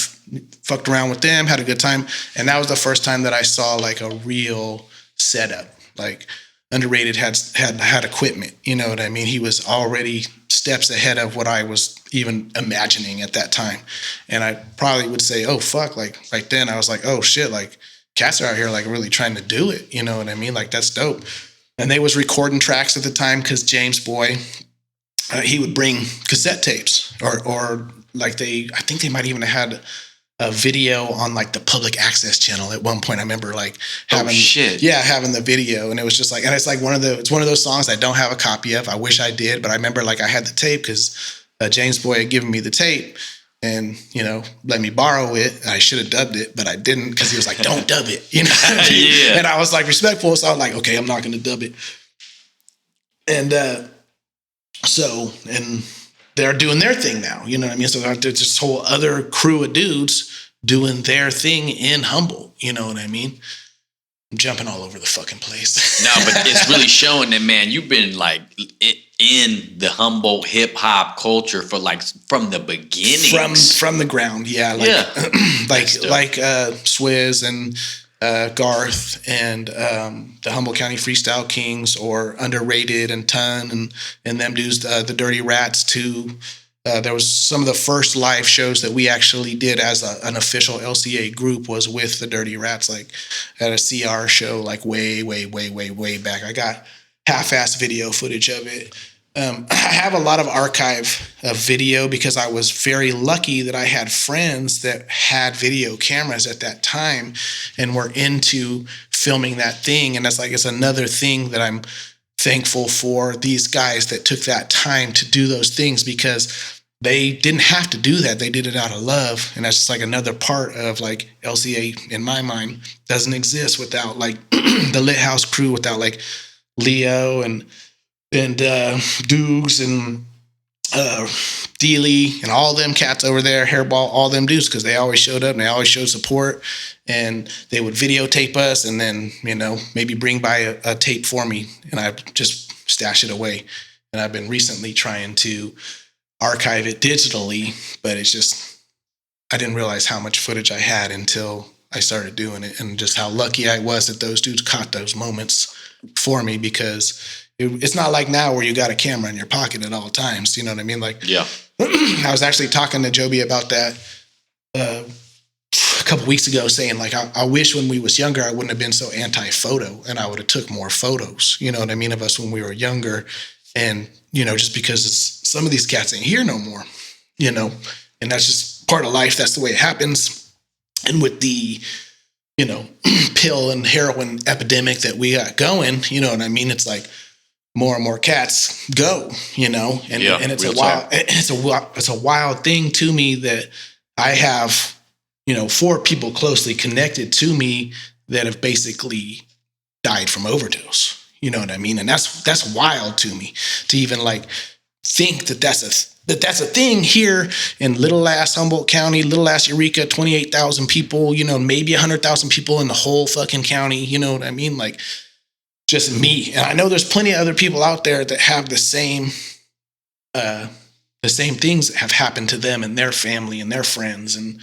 Speaker 2: fucked around with them, had a good time. And that was the first time that I saw, like, a real setup. Like, Underrated had equipment, you know what I mean? He was already steps ahead of what I was even imagining at that time. And I probably would say, oh, fuck, like right then I was like, oh, shit, like cats are out here like really trying to do it, you know what I mean? Like that's dope. And they was recording tracks at the time because James Boy, he would bring cassette tapes or like I think they might even have had a video on like the public access channel at one point. I remember like having the video, and it was just like, and it's like one of those songs I don't have a copy of. I wish I did, but I remember like I had the tape because James Boy had given me the tape, and, let me borrow it. I should have dubbed it, but I didn't because he was like, don't dub it,
Speaker 1: Yeah.
Speaker 2: And I was like respectful. So I was like, okay, I'm not going to dub it. And and they're doing their thing now. You know what I mean? So there's this whole other crew of dudes doing their thing in Humboldt. You know what I mean? I'm jumping all over the fucking place.
Speaker 1: No, but it's really showing that, man, you've been like in the Humboldt hip hop culture for like from the beginning,
Speaker 2: from the ground. Yeah. Like Swizz and Garth and the Humboldt County Freestyle Kings, or Underrated and Ton and them dudes, the Dirty Rats too. There was some of the first live shows that we actually did as an official LCA group was with the Dirty Rats, like at a CR show, like way back. I got half-ass video footage of it. I have a lot of archive of video because I was very lucky that I had friends that had video cameras at that time and were into filming that thing. And it's another thing that I'm thankful for these guys that took that time to do those things, because they didn't have to do that. They did it out of love. And that's just like another part of like LCA in my mind doesn't exist without like the Lit House crew, without like Leo and Dukes and Dealey and all them cats over there, Hairball, all them dudes, because they always showed up and they always showed support, and they would videotape us and then, maybe bring by a tape for me, and I just stash it away. And I've been recently trying to archive it digitally, but it's just, I didn't realize how much footage I had until I started doing it, and just how lucky I was that those dudes caught those moments for me, because it's not like now where you got a camera in your pocket at all times. You know what I mean? Like,
Speaker 1: yeah.
Speaker 2: I was actually talking to Joby about that a couple weeks ago, saying like, I wish when we was younger, I wouldn't have been so anti-photo and I would have took more photos, you know what I mean, of us when we were younger. And, just because some of these cats ain't here no more, and that's just part of life. That's the way it happens. And with the, pill and heroin epidemic that we got going, you know what I mean? It's like more and more cats go, and it's a wild thing to me that I have, 4 people closely connected to me that have basically died from overdose. You know what I mean? And that's wild to me to even like think that that's a thing here in little ass Humboldt County, little ass Eureka, 28,000 people, maybe 100,000 people in the whole fucking county. You know what I mean? Like, just me. And I know there's plenty of other people out there that have the same things that have happened to them and their family and their friends, and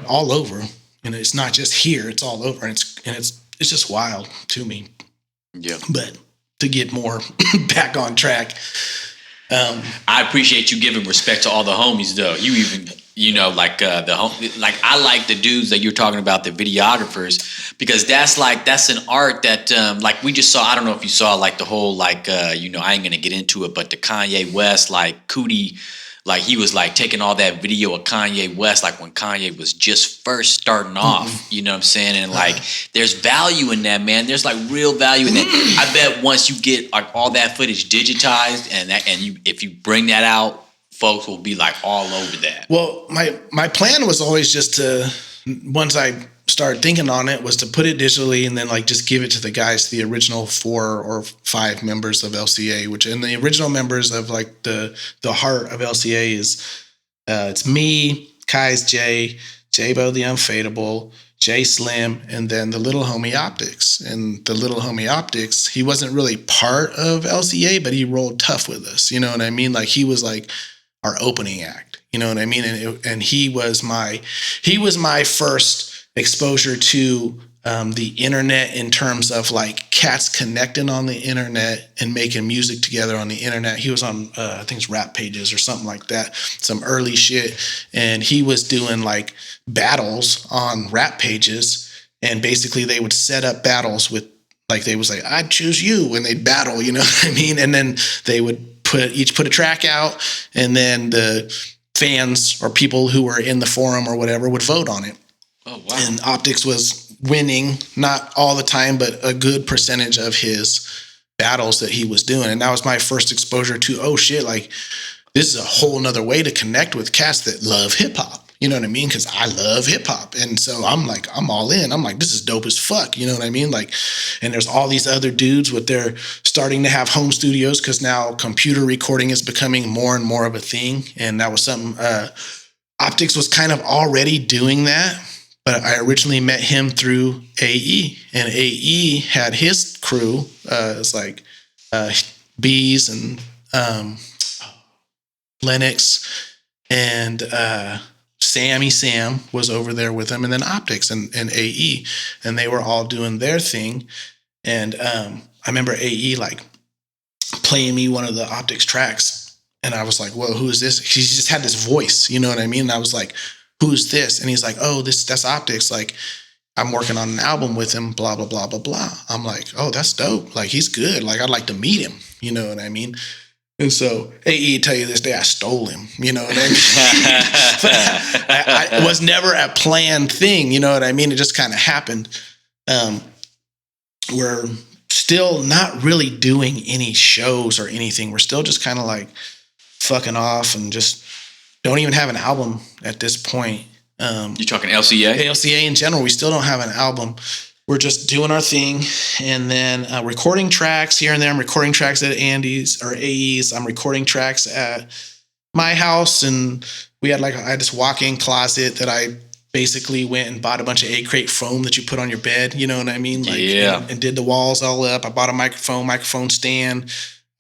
Speaker 2: all over. And it's not just here; it's all over. And it's just wild to me.
Speaker 1: Yeah.
Speaker 2: But to get more back on track,
Speaker 1: I appreciate you giving respect to all the homies, though. You even, I like the dudes that you're talking about, the videographers, because that's an art that, like we just saw. I don't know if you saw like the whole, I ain't gonna get into it, but the Kanye West, like Cootie, like he was like taking all that video of Kanye West, like when Kanye was just first starting off, you know what I'm saying? And like, there's value in that, man. There's like real value in that. I bet once you get like all that footage digitized if you bring that out, folks will be like all over that.
Speaker 2: Well, my plan was always just to, once I started thinking on it, was to put it digitally and then like just give it to the guys, the original 4 or 5 members of LCA, and the original members of like the heart of LCA is it's me, Kai's Jimbo the Unfadable, Jay Slim, and then the little homie Optics. And the little homie Optics, he wasn't really part of LCA, but he rolled tough with us. You know what I mean? Like he was like our opening act. You know what I mean? And he was my first exposure to the internet, in terms of like cats connecting on the internet and making music together on the internet. He was on I think it's Rap Pages or something like that, some early shit, and he was doing like battles on Rap Pages, and basically they would set up battles with, like, they was like, I'd choose you, and they'd battle, you know what I mean? And then they would each put a track out, and then the fans or people who were in the forum or whatever would vote on it.
Speaker 1: Oh, wow.
Speaker 2: And Optics was winning, not all the time, but a good percentage of his battles that he was doing. And that was my first exposure to, oh shit, like this is a whole nother way to connect with cats that love hip hop. You know what I mean? Because I love hip hop. And so I'm like, I'm all in. I'm like, this is dope as fuck. You know what I mean? Like, and there's all these other dudes with their starting to have home studios because now computer recording is becoming more and more of a thing. And that was something, Optics was kind of already doing that. But I originally met him through AE. And AE had his crew. It's like Bees and Lennox and Sam was over there with him, and then Optics and AE, and they were all doing their thing. And I remember AE like playing me one of the Optics tracks, and I was like, "Whoa, who is this?" He just had this voice, you know what I mean? And I was like, "Who's this?" And he's like, "Oh, that's Optics. Like, I'm working on an album with him. Blah blah blah blah blah." I'm like, "Oh, that's dope. Like, he's good. Like, I'd like to meet him." You know what I mean? And so AE tell you this day, I stole him, you know what I mean? It was never a planned thing, you know what I mean? It just kind of happened. We're still not really doing any shows or anything. We're still just kind of like fucking off and just don't even have an album at this point.
Speaker 1: You talking LCA?
Speaker 2: LCA in general, we still don't have an album. We're just doing our thing and then recording tracks here and there. I'm recording tracks at Andy's or AE's. I'm recording tracks at my house. And I had this walk-in closet that I basically went and bought a bunch of 8-crate foam that you put on your bed. You know what I mean? Like,
Speaker 1: yeah.
Speaker 2: And did the walls all up. I bought a microphone stand.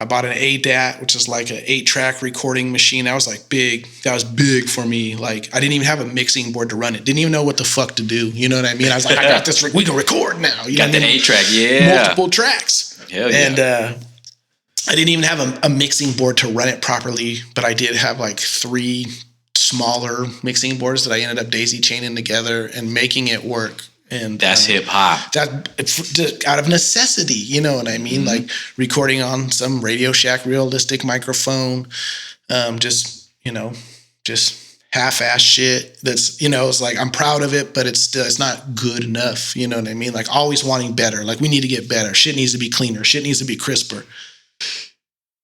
Speaker 2: I bought an ADAT, which is like an 8-track recording machine. That was like big. That was big for me. Like, I didn't even have a mixing board to run it. Didn't even know what the fuck to do. You know what I mean? I was like, I got this. We can record now. You
Speaker 1: got the 8-track, yeah.
Speaker 2: Multiple tracks.
Speaker 1: Hell yeah.
Speaker 2: And I didn't even have a mixing board to run it properly, but I did have like 3 smaller mixing boards that I ended up daisy chaining together and making it work. And
Speaker 1: that's hip hop.
Speaker 2: That out of necessity, you know what I mean? Mm-hmm. Like recording on some Radio Shack realistic microphone, just half-ass shit. That's, it's like I'm proud of it, but it's not good enough. You know what I mean? Like always wanting better. Like we need to get better. Shit needs to be cleaner. Shit needs to be crisper.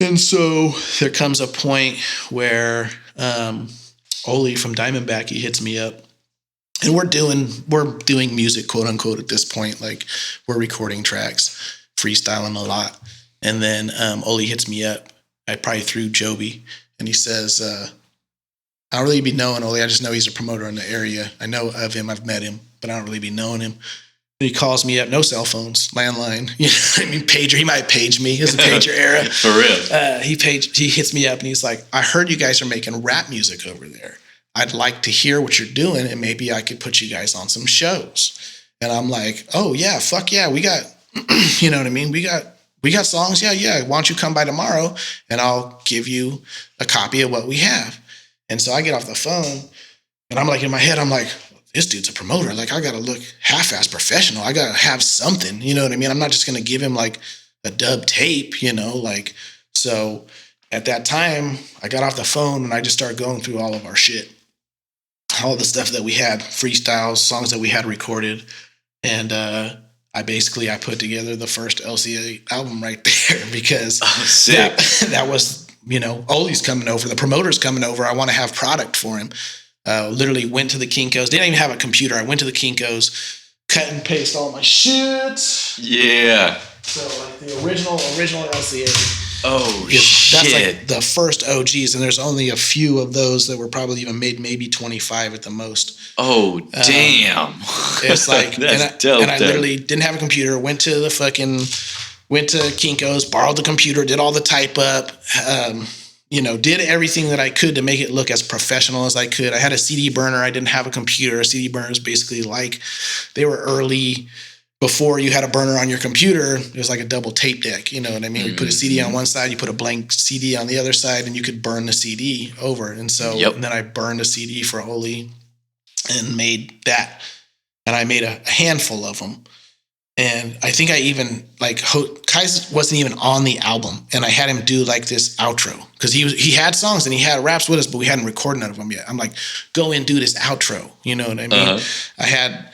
Speaker 2: And so there comes a point where Oli from Diamondback, he hits me up. And we're doing music, quote unquote, at this point. Like we're recording tracks, freestyling a lot. And then Oli hits me up. I probably threw Joby, and he says, I don't really be knowing Oli. I just know he's a promoter in the area. I know of him. I've met him, but I don't really be knowing him. He calls me up. No cell phones, landline. You know what I mean? Pager. He might page me. It's a pager era.
Speaker 1: For real.
Speaker 2: He hits me up, and he's like, I heard you guys are making rap music over there. I'd like to hear what you're doing, and maybe I could put you guys on some shows. And I'm like, oh yeah, fuck yeah, we got, you know what I mean? We got songs, yeah. Why don't you come by tomorrow, and I'll give you a copy of what we have. And so I get off the phone, and I'm like in my head, I'm like, this dude's a promoter. Like I gotta look half-ass professional. I gotta have something, you know what I mean? I'm not just gonna give him like a dub tape, like so. At that time, I got off the phone and I just started going through all of our shit. All the stuff that we had, freestyles, songs that we had recorded. And I put together the first LCA album right there because that was, Oli's coming over, the promoter's coming over. I want to have product for him. Literally went to the Kinko's. Didn't even have a computer. I went to the Kinko's, cut and paste all my shit.
Speaker 1: Yeah.
Speaker 2: So like the original LCA.
Speaker 1: Oh, shit.
Speaker 2: That's like the first OGs, and there's only a few of those that were probably even made, maybe 25 at the most.
Speaker 1: Oh, damn.
Speaker 2: It's like,
Speaker 1: dope.
Speaker 2: And I literally didn't have a computer, went to Kinko's, borrowed the computer, did all the type up, did everything that I could to make it look as professional as I could. I had a CD burner. I didn't have a computer. A CD burner is basically like, they were early. Before you had a burner on your computer, it was like a double tape deck. You know what I mean? You put a CD on one side, you put a blank CD on the other side, and you could burn the CD over. And so and then I burned a CD for Oli and made that. And I made a handful of them. And I think I even, Kais wasn't even on the album. And I had him do like this outro. Because he had songs and he had raps with us, but we hadn't recorded none of them yet. I'm like, go and do this outro. You know what I mean? I had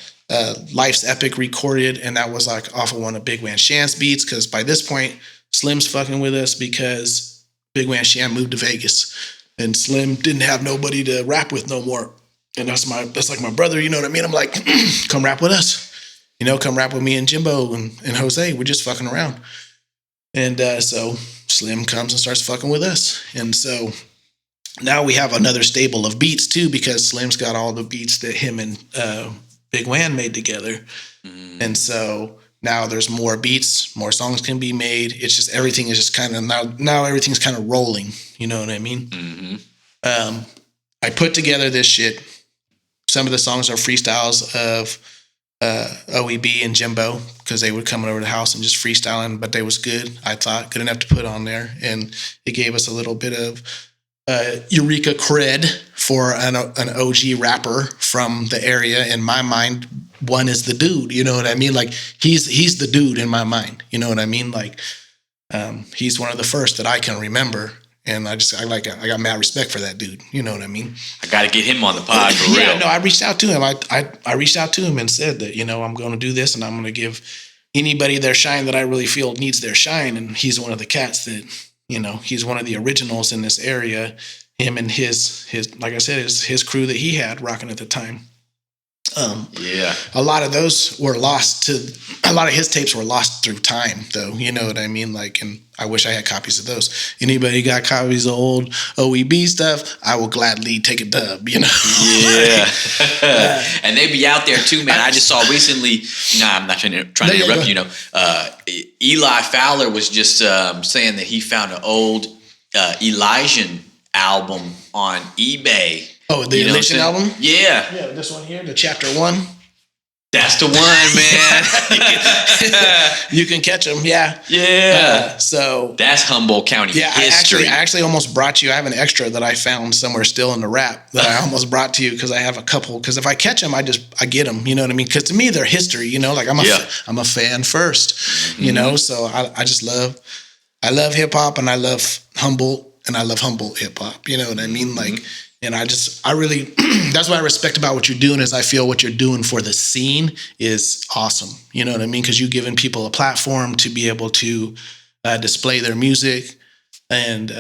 Speaker 2: Life's Epic recorded, and that was like off of one of Big Wan Shan's beats, because by this point Slim's fucking with us because Big Wan Shan moved to Vegas. And Slim didn't have nobody to rap with no more. And that's like my brother, you know what I mean? I'm like, come rap with us. You know, come rap with me and Jimbo and Jose. We're just fucking around. And so Slim comes and starts fucking with us. And so now we have another stable of beats too, because Slim's got all the beats that him and Big Wan made together. And so now there's more beats, more songs can be made. It's just everything is just kind of now everything's kind of rolling. You know what I mean? I put together this shit. Some of the songs are freestyles of OEB and Jimbo, because they would come over to the house and just freestyling, but they was good. I thought good enough to put on there, and it gave us a little bit of Eureka cred for an OG rapper from the area. In my mind, one is the dude. You know what I mean? Like he's the dude in my mind. You know what I mean? Like he's one of the first that I can remember. And I got mad respect for that dude. You know what I mean?
Speaker 1: I got to get him on the pod for real.
Speaker 2: Yeah, no, I reached out to him. I reached out to him and said that, you know, I'm going to do this and I'm going to give anybody their shine that I really feel needs their shine. And he's one of the cats that, you know, he's one of the originals in this area. Him and his like I said, his crew that he had rocking at the time. A lot of those were lost a lot of his tapes were lost through time, though. You know what I mean? Like, and I wish I had copies of those. Anybody got copies of old OEB stuff, I will gladly take a dub, you know?
Speaker 1: Yeah. And they be out there too, man. I just saw recently, I'm not trying to interrupt you, Eli Fowler was just saying that he found an old Elijah album on eBay.
Speaker 2: Oh, the Elysian album?
Speaker 1: Yeah.
Speaker 2: Yeah, this one here, the chapter 1.
Speaker 1: That's the one, man.
Speaker 2: You can catch them, yeah.
Speaker 1: Yeah.
Speaker 2: So
Speaker 1: that's Humboldt County history.
Speaker 2: I actually almost brought you. I have an extra that I found somewhere still in the wrap that I almost brought to you, because I have a couple. Because if I catch them, I get them. You know what I mean? Because to me, they're history. You know, like I'm a fan first. You know, so I just love hip hop, and I love Humboldt, and I love Humboldt hip hop. You know what I mean? Like. And I really, that's what I respect about what you're doing, is I feel what you're doing for the scene is awesome. You know what I mean? Because you're giving people a platform to be able to display their music and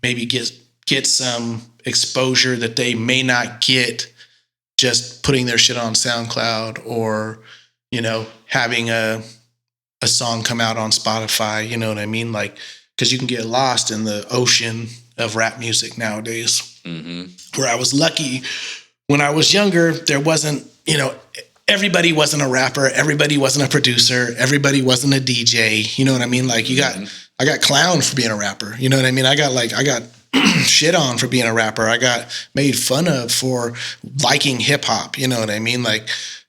Speaker 2: maybe get some exposure that they may not get just putting their shit on SoundCloud, or, you know, having a song come out on Spotify. You know what I mean? Like, because you can get lost in the ocean of rap music nowadays. Where I was lucky when I was younger, there wasn't, you know, everybody wasn't a rapper, everybody wasn't a producer, everybody wasn't a DJ. You know what I mean? Like I got clowned for being a rapper. You know what I mean? I got shit on for being a rapper. I got made fun of for liking hip hop. You know what I mean? Like,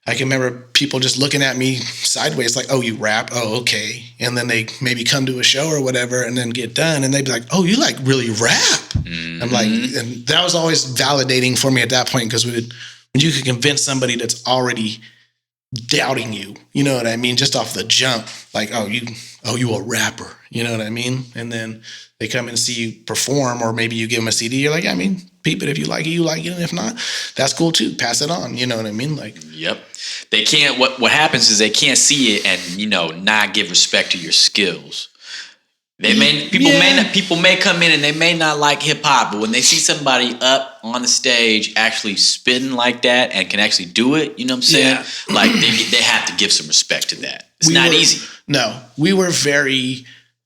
Speaker 2: I can remember people just looking at me sideways, like, "Oh, you rap? Oh, okay." And then they maybe come to a show or whatever, and then get done, and they'd be like, "Oh, you like really rap?" I'm like, and that was always validating for me at that point, because when you could convince somebody that's already doubting you, you know what I mean, just off the jump, like, "Oh, you a rapper," you know what I mean, and then they come and see you perform, or maybe you give them a CD. You're like, "I mean, peep it. If you like it, you like it. And if not, that's cool too. Pass it on." You know what I mean? Like,
Speaker 1: yep. They can't. What happens is they can't see it and, you know, not give respect to your skills. People may come in and they may not like hip hop, but when they see somebody up on the stage actually spitting like that and can actually do it, you know what I'm saying? Yeah. Like they have to give some respect to that. It's not easy. No,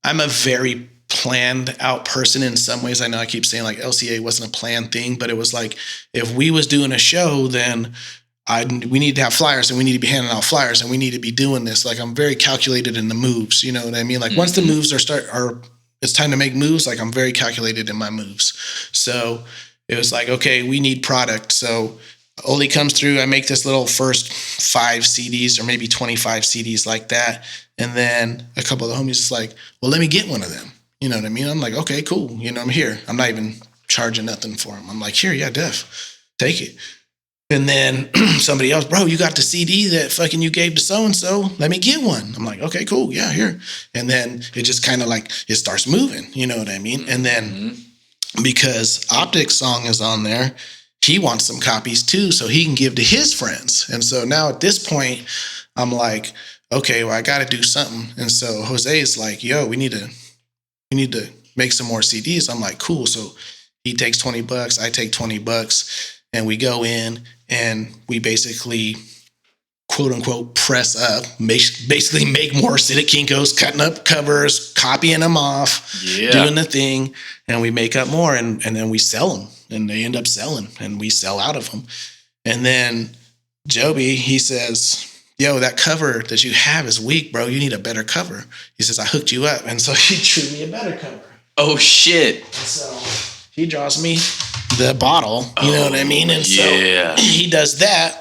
Speaker 1: I'm a very planned out person in some ways. I know I keep saying like LCA wasn't a planned thing, but it was like, if we was doing a show, then we need to have flyers, and we need to be handing out flyers, and we need to be doing this. Like, I'm very calculated in the moves. You know what I mean? Like, once the moves it's time to make moves. Like, I'm very calculated in my moves. So it was like, okay, we need product. So Oli comes through. I make this little first 5 CDs or maybe 25 CDs like that. And then a couple of the homies is like, well, let me get one of them. You know what I mean? I'm like, okay, cool. You know, I'm here. I'm not even charging nothing for them. I'm like, here, yeah, def, take it. And then somebody else, bro, you got the CD that fucking you gave to so-and-so. Let me get one. I'm like, okay, cool. Yeah, here. And then it just kind of like, it starts moving. You know what I mean? And then because Optic's song is on there, he wants some copies too, so he can give to his friends. And so now at this point, I'm like, okay, well, I got to do something. And so Jose is like, yo, we need to make some more CDs. I'm like, cool. So
Speaker 2: He takes $20, I take $20, and we go in and we basically, quote unquote, press up, basically make more acidic Kinkos, cutting up covers, copying them off, doing the thing, and we make up more, and then we sell them, and they end up selling, and we sell out of them. And then Joby, he says, yo, that cover that you have is weak, bro. You need a better cover. He says, I hooked you up. And so he drew me a better cover. Oh, shit. And so he draws me the bottle, you know what I mean? And so he does that.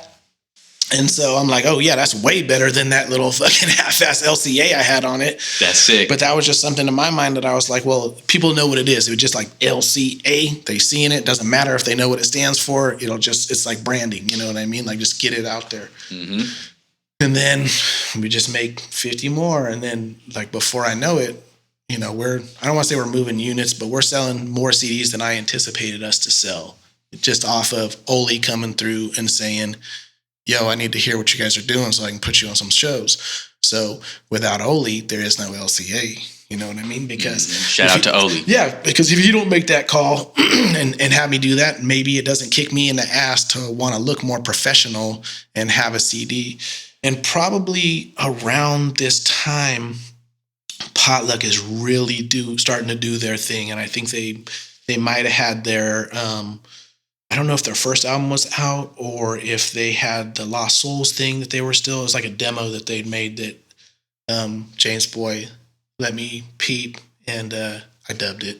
Speaker 2: And so I'm like, oh, yeah, that's way better than that little fucking half-ass LCA I had on it. That's sick. But that was just something in my mind that I was like, well, people know what it is. It was just like LCA. They see in it. Doesn't matter if they know what it stands for. It's like branding. You know what I mean? Like, just get it out there. Mm-hmm. And then we just make 50 more. And then, like, before I know it, I don't want to say we're moving units, but we're selling more CDs than I anticipated us to sell. Just off of Oli coming through and saying, yo, I need to hear what you guys are doing so I can put you on some shows. So without Oli, there is no LCA. You know what I mean? Because shout out to Oli. Yeah, because if you don't make that call and have me do that, maybe it doesn't kick me in the ass to want to look more professional and have a CD. And probably around this time, Potluck is really starting to do their thing. And I think they might have had their I don't know if their first album was out or if they had the Lost Souls thing that they were still. It was like a demo that they'd made that James Boy let me peep, and I dubbed it.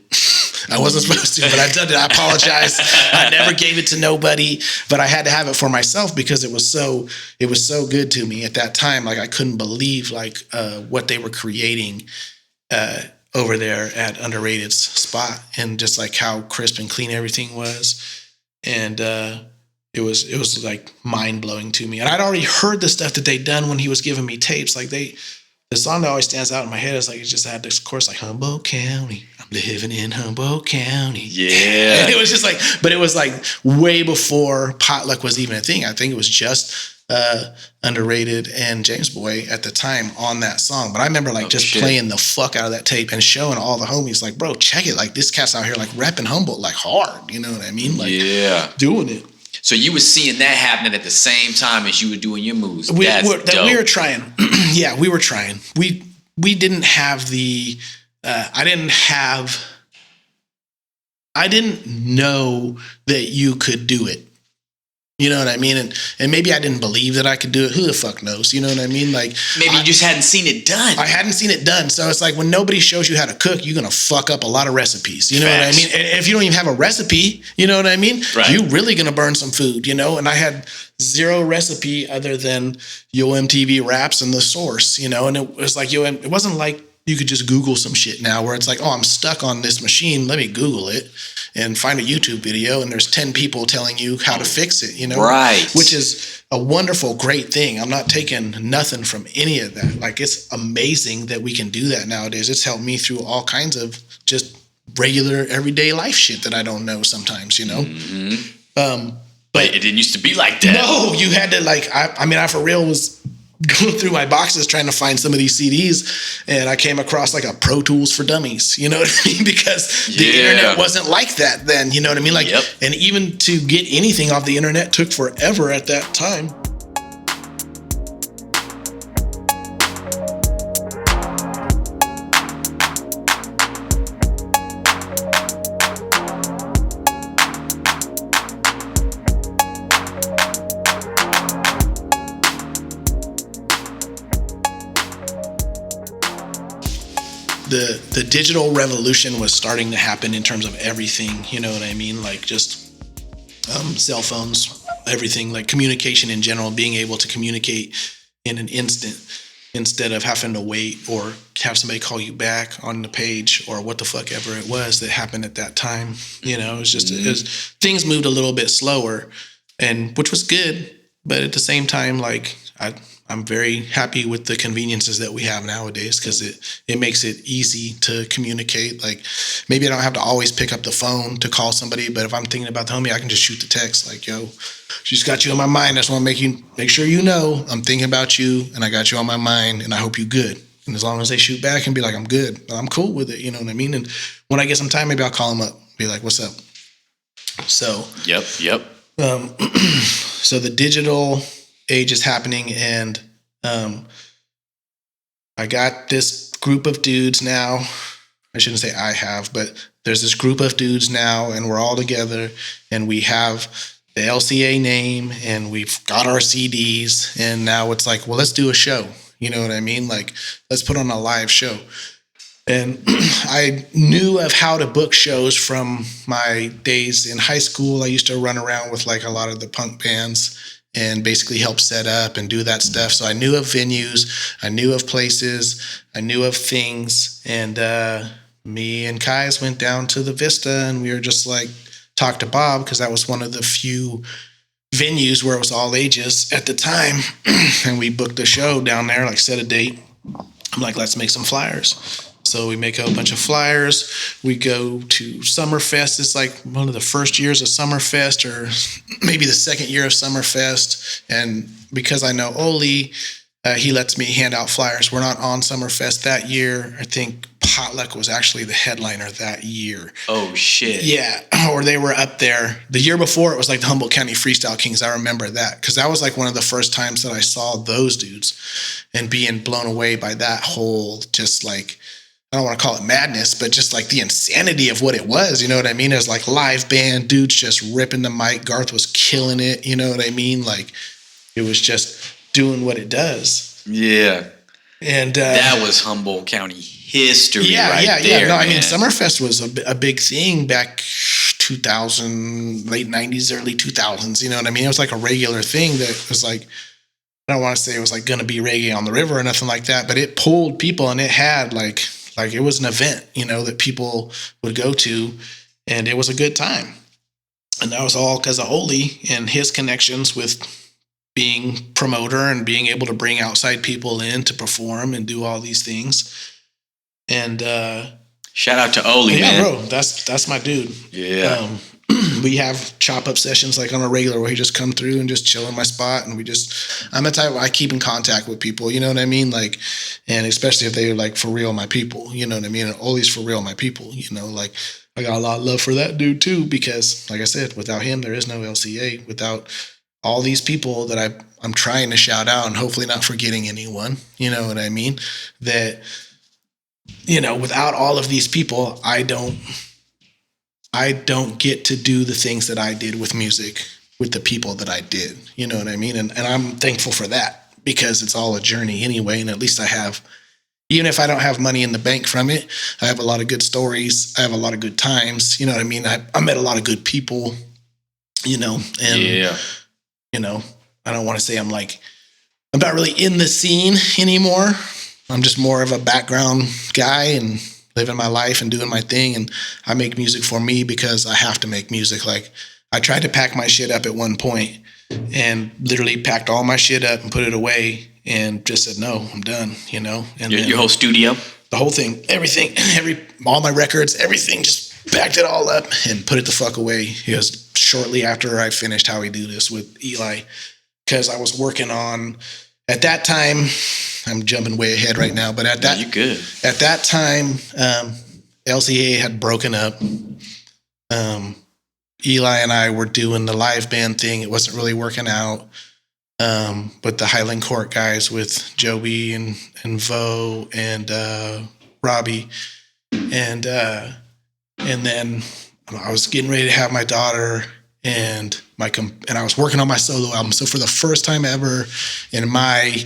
Speaker 2: I wasn't supposed to, but I dubbed it. I apologize. I never gave it to nobody, but I had to have it for myself because it was so good to me at that time. Like, I couldn't believe what they were creating over there at Underrated's spot, and just like how crisp and clean everything was. And it was like mind blowing to me. And I'd already heard the stuff that they'd done when he was giving me tapes. Like, the song that always stands out in my head is like, it just had this chorus like, Humboldt County, I'm living in Humboldt County. Yeah. And it was just like, but it was like way before Potluck was even a thing. I think it was just Underrated and James Boy at the time on that song. But I remember playing the fuck out of that tape and showing all the homies like, bro, check it. Like, this cat's out here like repping Humboldt like hard. You know what I mean? Like, doing it. So you were seeing that happening at the same time as you were doing your moves. We were trying. Yeah, we were trying. We didn't have the I didn't know that you could do it. You know what I mean? And maybe I didn't believe that I could do it. Who the fuck knows? You know what I mean? Like, maybe you just hadn't seen it done. I hadn't seen it done. So it's like, when nobody shows you how to cook, you're going to fuck up a lot of recipes. You know what I mean? And if you don't even have a recipe, you know what I mean? Right. You're really going to burn some food, you know? And I had zero recipe other than Yo MTV Raps and the source, you know? And it was like, it wasn't like you could just Google some shit now where it's like, oh, I'm stuck on this machine. Let me Google it and find a YouTube video. And there's 10 people telling you how to fix it, you know? Right. Which is a wonderful, great thing. I'm not taking nothing from any of that. Like, it's amazing that we can do that nowadays. It's helped me through all kinds of just regular, everyday life shit that I don't know sometimes, you know? Mm-hmm. But it didn't used to be like that. No, you had to I for real was going through my boxes trying to find some of these CDs, and I came across like a Pro Tools for Dummies, you know what I mean? Because the internet wasn't like that then, you know what I mean? Like, and even to get anything off the internet took forever at that time. The digital revolution was starting to happen in terms of everything, you know what I mean? Like, just cell phones, everything, like communication in general, being able to communicate in an instant instead of having to wait or have somebody call you back on the page or what the fuck ever it was that happened at that time. You know, it was just, things moved a little bit slower, and which was good. But at the same time, like, I'm very happy with the conveniences that we have nowadays, because it makes it easy to communicate. Like, maybe I don't have to always pick up the phone to call somebody, but if I'm thinking about the homie, I can just shoot the text like, yo, just got you on my mind. I just want to make sure you know I'm thinking about you and I got you on my mind and I hope you good. And as long as they shoot back and be like, I'm good, I'm cool with it. You know what I mean? And when I get some time, maybe I'll call them up, be like, what's up? So
Speaker 1: yep.
Speaker 2: So the digital age is happening, and I got this group of dudes now. I shouldn't say I have, but there's this group of dudes now, and we're all together, and we have the LCA name, and we've got our CDs, and now it's like, well, let's do a show. You know what I mean? Like, let's put on a live show. And I knew of how to book shows from my days in high school. I used to run around with like a lot of the punk bands and basically help set up and do that stuff. So I knew of venues, I knew of places, I knew of things. And me and Kais went down to the Vista, and we were just like, talked to Bob, because that was one of the few venues where it was all ages at the time. And we booked a show down there, like set a date. I'm like, let's make some flyers. So we make a bunch of flyers. We go to Summerfest. It's like one of the first years of Summerfest, or maybe the second year of Summerfest. And because I know Oli, he lets me hand out flyers. We're not on Summerfest that year. I think Potluck was actually the headliner that year.
Speaker 1: Oh, shit.
Speaker 2: Yeah, or they were up there. The year before, it was like the Humboldt County Freestyle Kings. I remember that, because that was like one of the first times that I saw those dudes, and being blown away by that whole, just like, I don't want to call it madness, but just like the insanity of what it was. You know what I mean? It was like live band, dudes just ripping the mic. Garth was killing it. You know what I mean? Like, it was just doing what it does.
Speaker 1: Yeah.
Speaker 2: And
Speaker 1: that was Humboldt County history there.
Speaker 2: No, I
Speaker 1: man.
Speaker 2: mean, Summerfest was a big thing back 2000, late 90s, early 2000s. You know what I mean? It was like a regular thing that was like, I don't want to say it was like going to be reggae on the river or nothing like that, but it pulled people, and it had like it was an event, you know, that people would go to, and it was a good time. And that was all because of Oli and his connections with being promoter and being able to bring outside people in to perform and do all these things. And
Speaker 1: shout out to Oli, man.
Speaker 2: Yeah, bro, that's my dude.
Speaker 1: Yeah.
Speaker 2: We have chop up sessions like on a regular, where he just come through and just chill in my spot, and I'm the type I keep in contact with people, you know what I mean? Like, and especially if they're like for real my people, you know what I mean? And Oli's for real my people, you know, like I got a lot of love for that dude too, because like I said, without him there is no LCA. Without all these people that I'm trying to shout out, and hopefully not forgetting anyone, you know what I mean? That, you know, without all of these people, I don't get to do the things that I did with music with the people that I did. You know what I mean? And I'm thankful for that, because it's all a journey anyway. And at least I have, even if I don't have money in the bank from it, I have a lot of good stories. I have a lot of good times. You know what I mean? I met a lot of good people, you know, and, you know, I don't want to say I'm not really in the scene anymore. I'm just more of a background guy and living my life and doing my thing. And I make music for me because I have to make music. Like, I tried to pack my shit up at one point and literally packed all my shit up and put it away and just said, no, I'm done, you know? And
Speaker 1: your whole studio?
Speaker 2: The whole thing, everything, all my records, everything, just packed it all up and put it the fuck away. It was shortly after I finished Howie Dootis with Eli, because I was working on, at that time, I'm jumping way ahead right now, but at that,
Speaker 1: you good.
Speaker 2: At that time, LCA had broken up. Eli and I were doing the live band thing. It wasn't really working out. But the Highland Court guys with Joey and Vo and Robbie, and then I was getting ready to have my daughter, and I was working on my solo album. So for the first time ever in my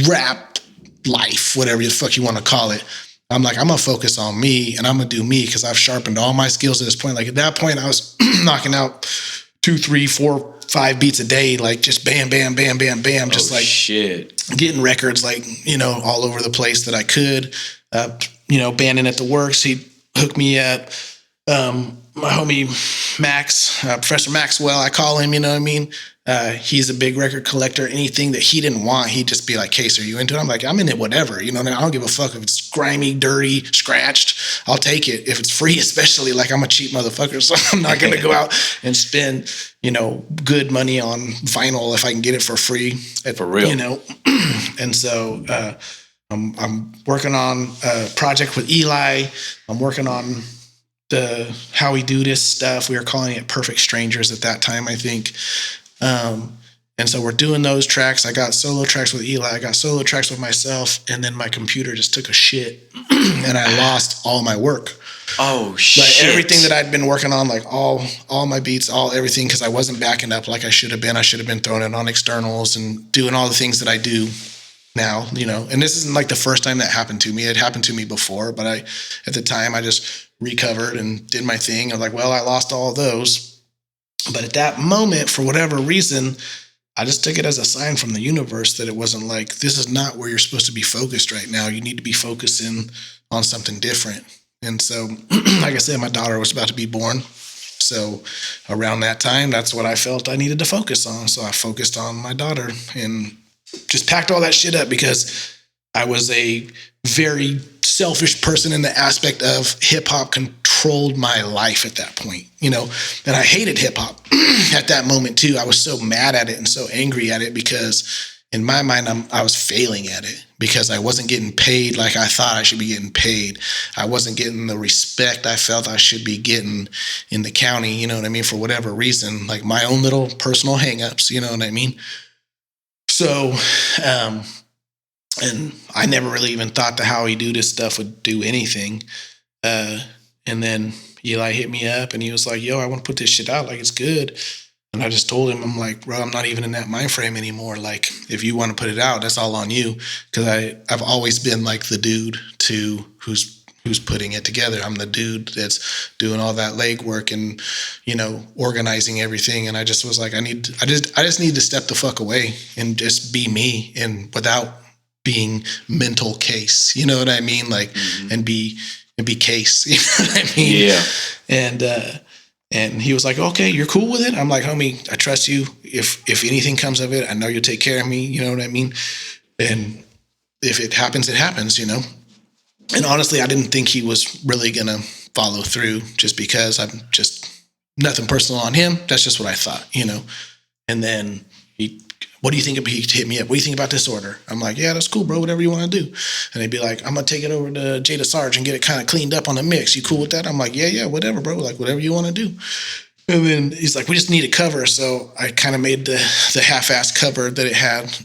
Speaker 2: rap life, whatever the fuck you want to call it, I'm like, I'm going to focus on me, and I'm going to do me, because I've sharpened all my skills at this point. Like, at that point, I was knocking out 2, 3, 4, 5 beats a day, like just bam, bam, bam, bam, bam. Just
Speaker 1: shit.
Speaker 2: Getting records, like, you know, all over the place that I could. You know, banding at the works. He hooked me up. My homie Max, Professor Maxwell, I call him, you know what I mean? He's a big record collector. Anything that he didn't want, he'd just be like, Case, are you into it? I'm like, I'm in it, whatever. You know what I mean? I don't give a fuck if it's grimy, dirty, scratched. I'll take it. If it's free, especially, like, I'm a cheap motherfucker, so I'm not going to go out and spend, you know, good money on vinyl if I can get it for free.
Speaker 1: For real.
Speaker 2: You know? And so I'm working on a project with Eli. I'm working on the Howie Dootis stuff. We were calling it Perfect Strangers at that time, I think. And so we're doing those tracks. I got solo tracks with Eli. I got solo tracks with myself. And then my computer just took a shit and I lost all my work.
Speaker 1: Oh, shit.
Speaker 2: Like everything that I'd been working on, like all my beats, everything, because I wasn't backing up like I should have been. I should have been throwing it on externals and doing all the things that I do now, you know. And this isn't like the first time that happened to me. It happened to me before, but at the time I just recovered and did my thing. I'm like, well, I lost all of those. But at that moment, for whatever reason, I just took it as a sign from the universe that it wasn't like, this is not where you're supposed to be focused right now. You need to be focusing on something different. And so, like I said, my daughter was about to be born. So around that time, that's what I felt I needed to focus on. So I focused on my daughter and just packed all that shit up because I was a very selfish person in the aspect of hip hop controlled my life at that point, you know, and I hated hip hop at that moment too. I was so mad at it and so angry at it because in my mind, I was failing at it because I wasn't getting paid like I thought I should be getting paid. I wasn't getting the respect I felt I should be getting in the county, you know what I mean? For whatever reason, like my own little personal hangups, you know what I mean? So, and I never really even thought the Howie Dootis stuff would do anything. And then Eli hit me up and he was like, yo, I want to put this shit out. Like, it's good. And I just told him, I'm like, bro, I'm not even in that mind frame anymore. Like, if you want to put it out, that's all on you. Because I've always been like the dude who's putting it together. I'm the dude that's doing all that legwork and, you know, organizing everything. And I just was like, I just need to step the fuck away and just be me and without being mentaLCAse. You know what I mean? Like, and be case. You know what I mean?
Speaker 1: Yeah.
Speaker 2: And he was like, okay, you're cool with it? I'm like, homie, I trust you. If anything comes of it, I know you'll take care of me. You know what I mean? And if it happens, it happens, you know? And honestly, I didn't think he was really going to follow through just because I'm just nothing personal on him. That's just what I thought, you know? And then what do you think? He hit me up. What do you think about this order? I'm like, yeah, that's cool, bro. Whatever you want to do. And they'd be like, I'm going to take it over to Jada Sarge and get it kind of cleaned up on the mix. You cool with that? I'm like, yeah, whatever, bro. Like, whatever you want to do. And then he's like, we just need a cover. So I kind of made the half-ass cover that it had.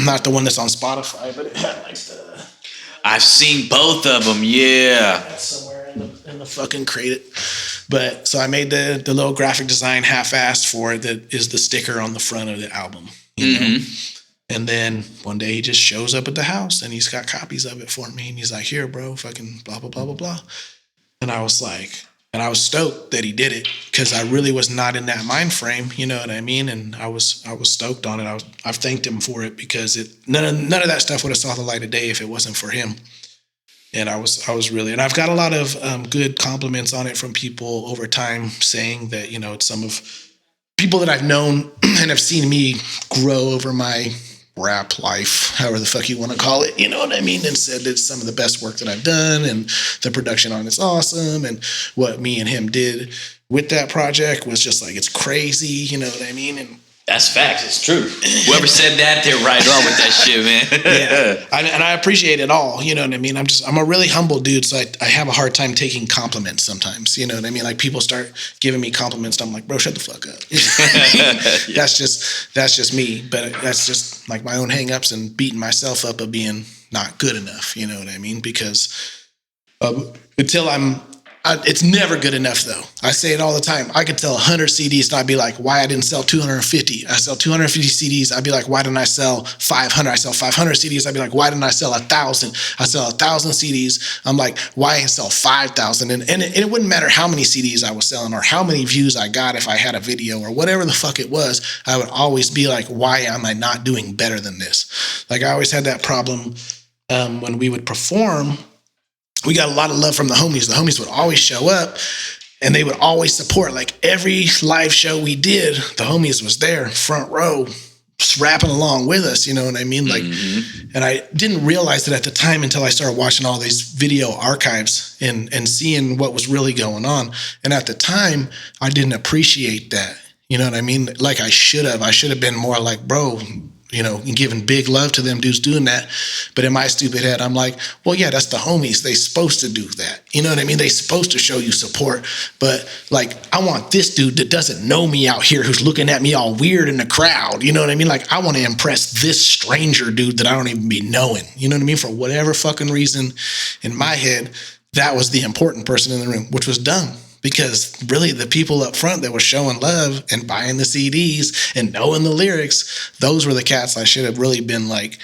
Speaker 2: Not the one that's on Spotify, but it had like the...
Speaker 1: I've seen both of them, yeah.
Speaker 2: That's somewhere in the fucking crate. But so I made the little graphic design half-assed for it that is the sticker on the front of the album. You know? And then one day he just shows up at the house and he's got copies of it for me. And he's like, here, bro, fucking blah, blah, blah, blah, blah. And I was like, and I was stoked that he did it because I really was not in that mind frame. You know what I mean? And I was stoked on it. I've thanked him for it because none of that stuff would have saw the light of day if it wasn't for him. And I was really, and I've got a lot of good compliments on it from people over time saying that, you know, it's some of people that I've known and have seen me grow over my rap life, however the fuck you want to call it, you know what I mean? And said it's some of the best work that I've done and the production on it's awesome. And what me and him did with that project was just like, it's crazy, you know what I mean? And
Speaker 1: that's facts. It's true. Whoever said that, they're right on with that shit, man.
Speaker 2: Yeah, and I appreciate it all. You know what I mean? I'm a really humble dude, so I have a hard time taking compliments sometimes. You know what I mean? Like people start giving me compliments, and I'm like, bro, shut the fuck up. Yeah. That's just me. But that's just like my own hangups and beating myself up of being not good enough. You know what I mean? Because until it's never good enough, though. I say it all the time. I could sell 100 CDs and I'd be like, why I didn't sell 250? I sell 250 CDs. I'd be like, why didn't I sell 500? I sell 500 CDs. I'd be like, why didn't I sell 1,000? I sell 1,000 CDs. I'm like, why didn't I sell 5,000? And it wouldn't matter how many CDs I was selling or how many views I got if I had a video or whatever the fuck it was. I would always be like, why am I not doing better than this? Like I always had that problem when we would perform. We got a lot of love from the homies. The homies would always show up and they would always support. Like every live show we did, the homies was there, front row, just rapping along with us. You know what I mean? Like, and I didn't realize it at the time until I started watching all these video archives and seeing what was really going on. And at the time, I didn't appreciate that. You know what I mean? Like I should have been more like, bro, and giving big love to them dudes doing that. But in my stupid head, I'm like, well, yeah, that's the homies. They supposed to do that. You know what I mean? They supposed to show you support. But like, I want this dude that doesn't know me out here, who's looking at me all weird in the crowd. You know what I mean? Like, I want to impress this stranger dude that I don't even be knowing. You know what I mean? For whatever fucking reason, in my head, that was the important person in the room, which was dumb. Because really the people up front that were showing love and buying the CDs and knowing the lyrics, those were the cats I should have really been like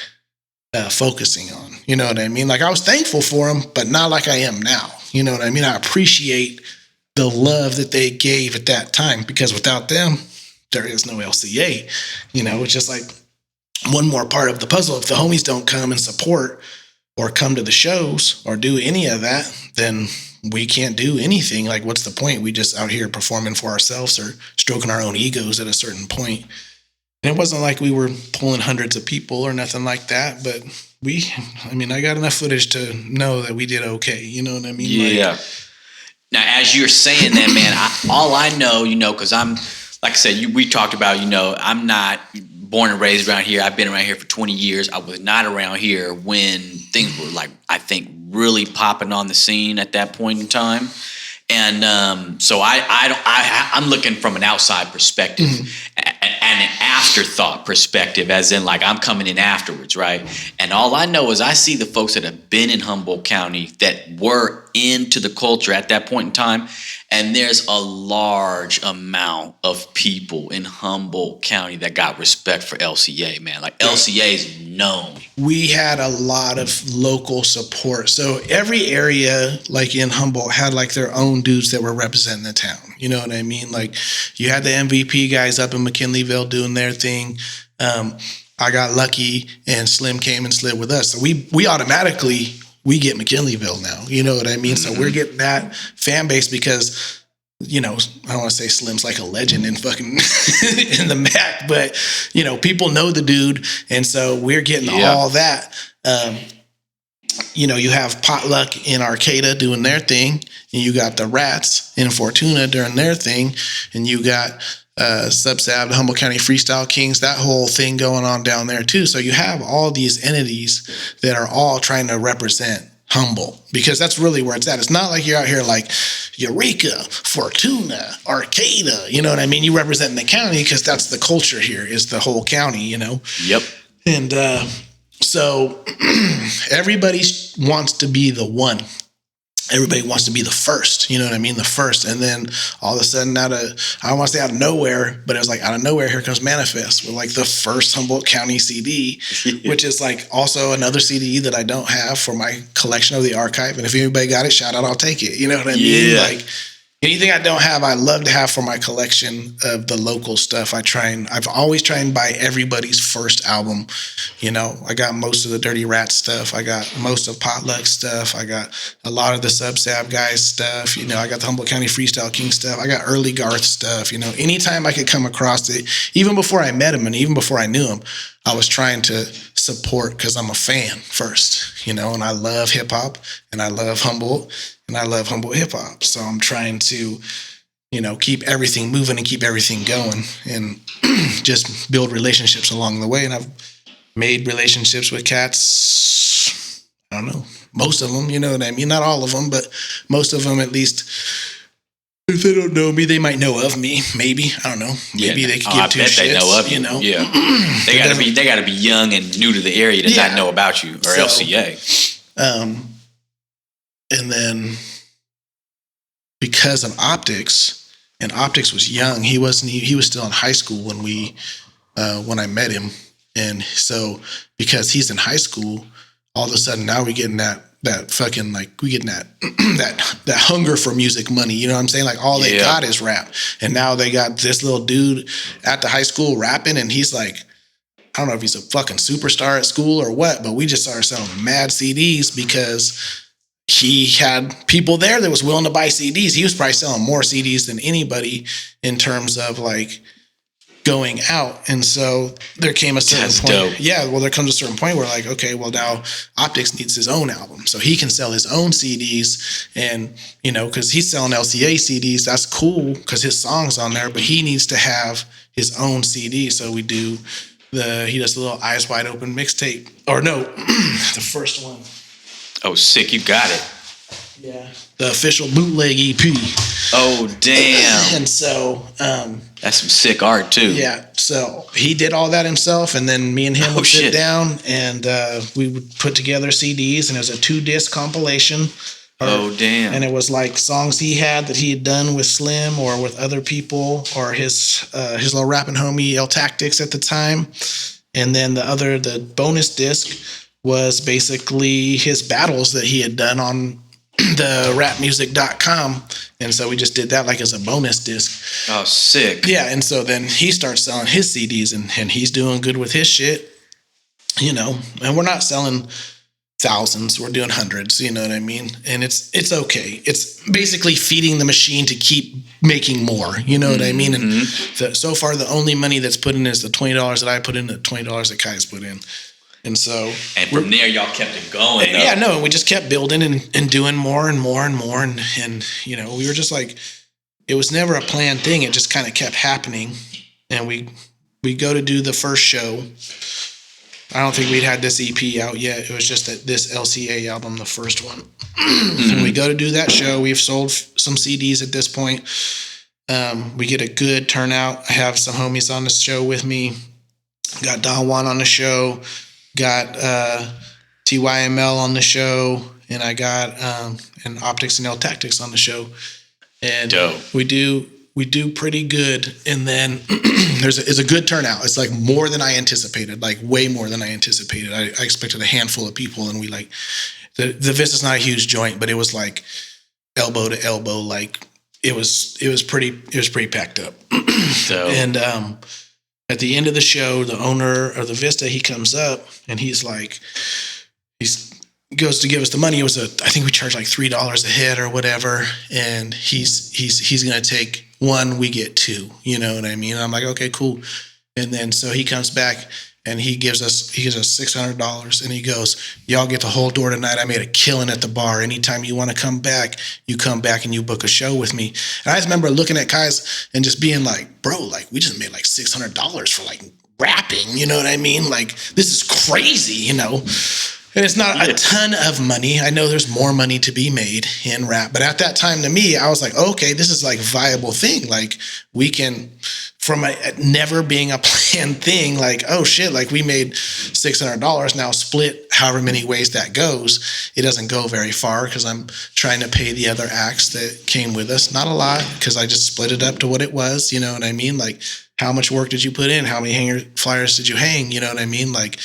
Speaker 2: focusing on. You know what I mean? Like, I was thankful for them, but not like I am now. You know what I mean? I appreciate the love that they gave at that time, because without them, there is no LCA. It's just like one more part of the puzzle. If the homies don't come and support or come to the shows or do any of that, then we can't do anything. Like, what's the point? We just out here performing for ourselves or stroking our own egos at a certain point. And it wasn't like we were pulling hundreds of people or nothing like that, but I got enough footage to know that we did okay. You know what I mean?
Speaker 1: Yeah. Now, as you're saying that, man, all I know, because I'm, like I said, we talked about, I'm not born and raised around here. I've been around here for 20 years. I was not around here when things were like, I think, really popping on the scene at that point in time. And so I'm looking from an outside perspective and an afterthought perspective, as in like I'm coming in afterwards, right? And all I know is I see the folks that have been in Humboldt County that were into the culture at that point in time. And there's a large amount of people in Humboldt County that got respect for LCA, man. Like, LCA is known.
Speaker 2: We had a lot of local support. So every area, like in Humboldt, had like their own dudes that were representing the town. You know what I mean? Like, you had the MVP guys up in McKinleyville doing their thing. I got lucky and Slim came and slid with us. So we automatically... we get McKinleyville now, you know what I mean? So we're getting that fan base because, I don't want to say Slim's like a legend in fucking in the MAC, but, people know the dude. And so we're getting all that. You have Potluck in Arcata doing their thing, and you got the Rats in Fortuna doing their thing, and you got Subsab, the Humboldt County Freestyle Kings, that whole thing going on down there too. So you have all these entities that are all trying to represent Humboldt, because that's really where it's at. It's not like you're out here like Eureka, Fortuna, Arcata, you know what I mean? You represent the county because that's the culture here, is the whole county,
Speaker 1: Yep.
Speaker 2: And so everybody wants to be the one. Everybody wants to be the first, you know what I mean? The first. And then all of a sudden I don't want to say out of nowhere, but it was like out of nowhere, here comes Manifest with like the first Humboldt County CD, which is like also another CD that I don't have for my collection of the archive. And if anybody got it, shout out, I'll take it. You know what I mean? Like, anything I don't have, I love to have for my collection of the local stuff. I've always tried and buy everybody's first album. I got most of the Dirty Rat stuff. I got most of Potluck stuff. I got a lot of the Subsab guys stuff. I got the Humboldt County Freestyle King stuff. I got early Garth stuff. Anytime I could come across it, even before I met him and even before I knew him, I was trying to support because I'm a fan first, and I love hip hop and I love Humboldt. And I love Humboldt hip hop. So I'm trying to, keep everything moving and keep everything going and just build relationships along the way. And I've made relationships with cats, I don't know, most of them, you know what I mean? Not all of them, but most of them at least. If they don't know me, they might know of me. Maybe, I don't know. Maybe they could give two shits.
Speaker 1: They know of you. Yeah, they gotta be young and new to the area to not know about you or LCA.
Speaker 2: And then because of Optics, and Optics was young, he was still in high school when I met him. And so because he's in high school, all of a sudden now we're getting that fucking, like, we getting that that hunger for music money. You know what I'm saying? Like, all they got is rap. And now they got this little dude at the high school rapping, and he's like, I don't know if he's a fucking superstar at school or what, but we just started selling mad CDs because he had people there that was willing to buy CDs. He was probably selling more CDs than anybody in terms of like going out. And so there came a certain point. Dope. Yeah, well, there comes a certain point where like, okay, well, now Optics needs his own album. So he can sell his own CDs, and, because he's selling LCA CDs, that's cool because his song's on there, but he needs to have his own CD. So we do He does the little Eyes Wide Open mixtape. Or no, the first one.
Speaker 1: Oh, sick! You got it.
Speaker 2: Yeah, the official bootleg EP.
Speaker 1: Oh, damn!
Speaker 2: And so,
Speaker 1: that's some sick art too.
Speaker 2: Yeah, so he did all that himself, and then me and him would sit down, and we would put together CDs, and it was a 2-disc compilation.
Speaker 1: Oh, damn!
Speaker 2: And it was like songs he had that he had done with Slim or with other people, or his little rapping homie El Tactics at the time, and then the bonus disc was basically his battles that he had done on the rapmusic.com. And so we just did that like as a bonus disc.
Speaker 1: Oh, sick.
Speaker 2: Yeah. And so then he starts selling his CDs and he's doing good with his shit, you know, and we're not selling thousands, we're doing hundreds, you know what I mean? And it's okay. It's basically feeding the machine to keep making more, you know what I mean? And so far the only money that's put in is the $20 that I put in, the $20 that Kai's put in. And so,
Speaker 1: and from there, y'all kept it going.
Speaker 2: Yeah, no, we just kept building and doing more and more and more. And, you know, we were just like, it was never a planned thing. It just kind of kept happening. And we go to do the first show. I don't think we'd had this EP out yet. It was just this LCA album, the first one. And we go to do that show. We've sold some CDs at this point. We get a good turnout. I have some homies on the show with me. Got Don Juan on the show. Got TYML on the show, and I got and Optics and L Tactics on the show, and
Speaker 1: dope.
Speaker 2: we do pretty good. And then it's a good turnout. It's like more than I anticipated, like way more than I anticipated. I expected a handful of people, and we like the Vista's not a huge joint, but it was like elbow to elbow, like it was pretty packed up.
Speaker 1: Dope.
Speaker 2: And at the end of the show, the owner of the Vista, he comes up and he's like, goes to give us the money. It was I think we charged like $3 a head or whatever. And he's going to take one, we get two, you know what I mean? And I'm like, okay, cool. And then, so he comes back and he gives us $600 and he goes, y'all get the whole door tonight. I made a killing at the bar. Anytime you want to come back, you come back and you book a show with me. And I just remember looking at Kai's and just being like, bro, like we just made like $600 for like rapping. You know what I mean? Like this is crazy, you know? And it's not a ton of money. I know there's more money to be made in rap. But at that time, to me, I was like, okay, this is like a viable thing. Like we can, from never being a planned thing, like, oh shit, like we made $600 now split however many ways that goes. It doesn't go very far because I'm trying to pay the other acts that came with us. Not a lot because I just split it up to what it was. You know what I mean? Like how much work did you put in? How many hanger flyers did you hang? You know what I mean? Like,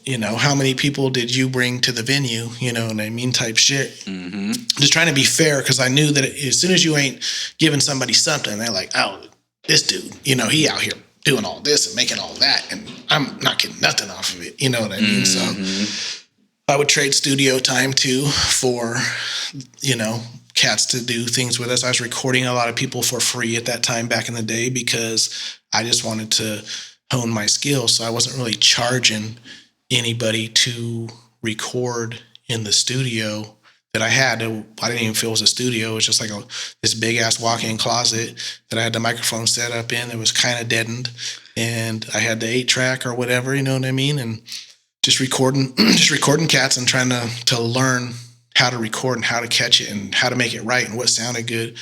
Speaker 2: you know, how many people did you bring to the venue? You know what I mean? Type shit. Mm-hmm. Just trying to be fair because I knew that as soon as you ain't giving somebody something, they're like, oh, this dude, you know, he out here doing all this and making all that, and I'm not getting nothing off of it. You know what I mean? Mm-hmm. So I would trade studio time too for, you know, cats to do things with us. I was recording a lot of people for free at that time back in the day because I just wanted to hone my skills. So I wasn't really charging anybody to record in the studio that I had. I didn't even feel it was a studio. It was just like this big ass walk-in closet that I had the microphone set up in that was kind of deadened, and I had the 8-track or whatever, you know what I mean? And just recording cats and trying to learn how to record and how to catch it and how to make it right and what sounded good.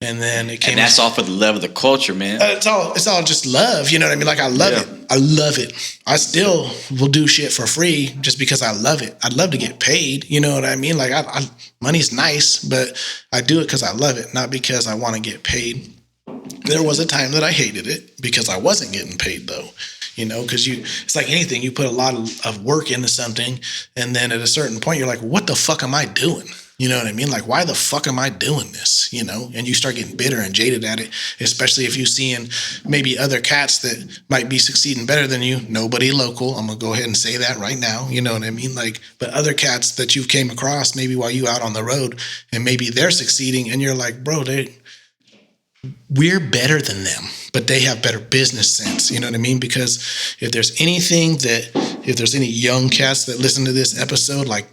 Speaker 2: And then it came.
Speaker 1: And that's all for the love of the culture, man.
Speaker 2: It's all just love. You know what I mean? Like I love it. I love it. I still will do shit for free just because I love it. I'd love to get paid. You know what I mean? Like money's nice, but I do it because I love it, not because I want to get paid. There was a time that I hated it because I wasn't getting paid though. You know, because it's like anything. You put a lot of work into something, and then at a certain point, you're like, what the fuck am I doing? You know what I mean? Like, why the fuck am I doing this? You know, and you start getting bitter and jaded at it, especially if you're seeing maybe other cats that might be succeeding better than you. Nobody local. I'm going to go ahead and say that right now. You know what I mean? Like, but other cats that you've came across maybe while you out on the road, and maybe they're succeeding, and you're like, bro, we're better than them, but they have better business sense. You know what I mean? Because if there's any young cats that listen to this episode, like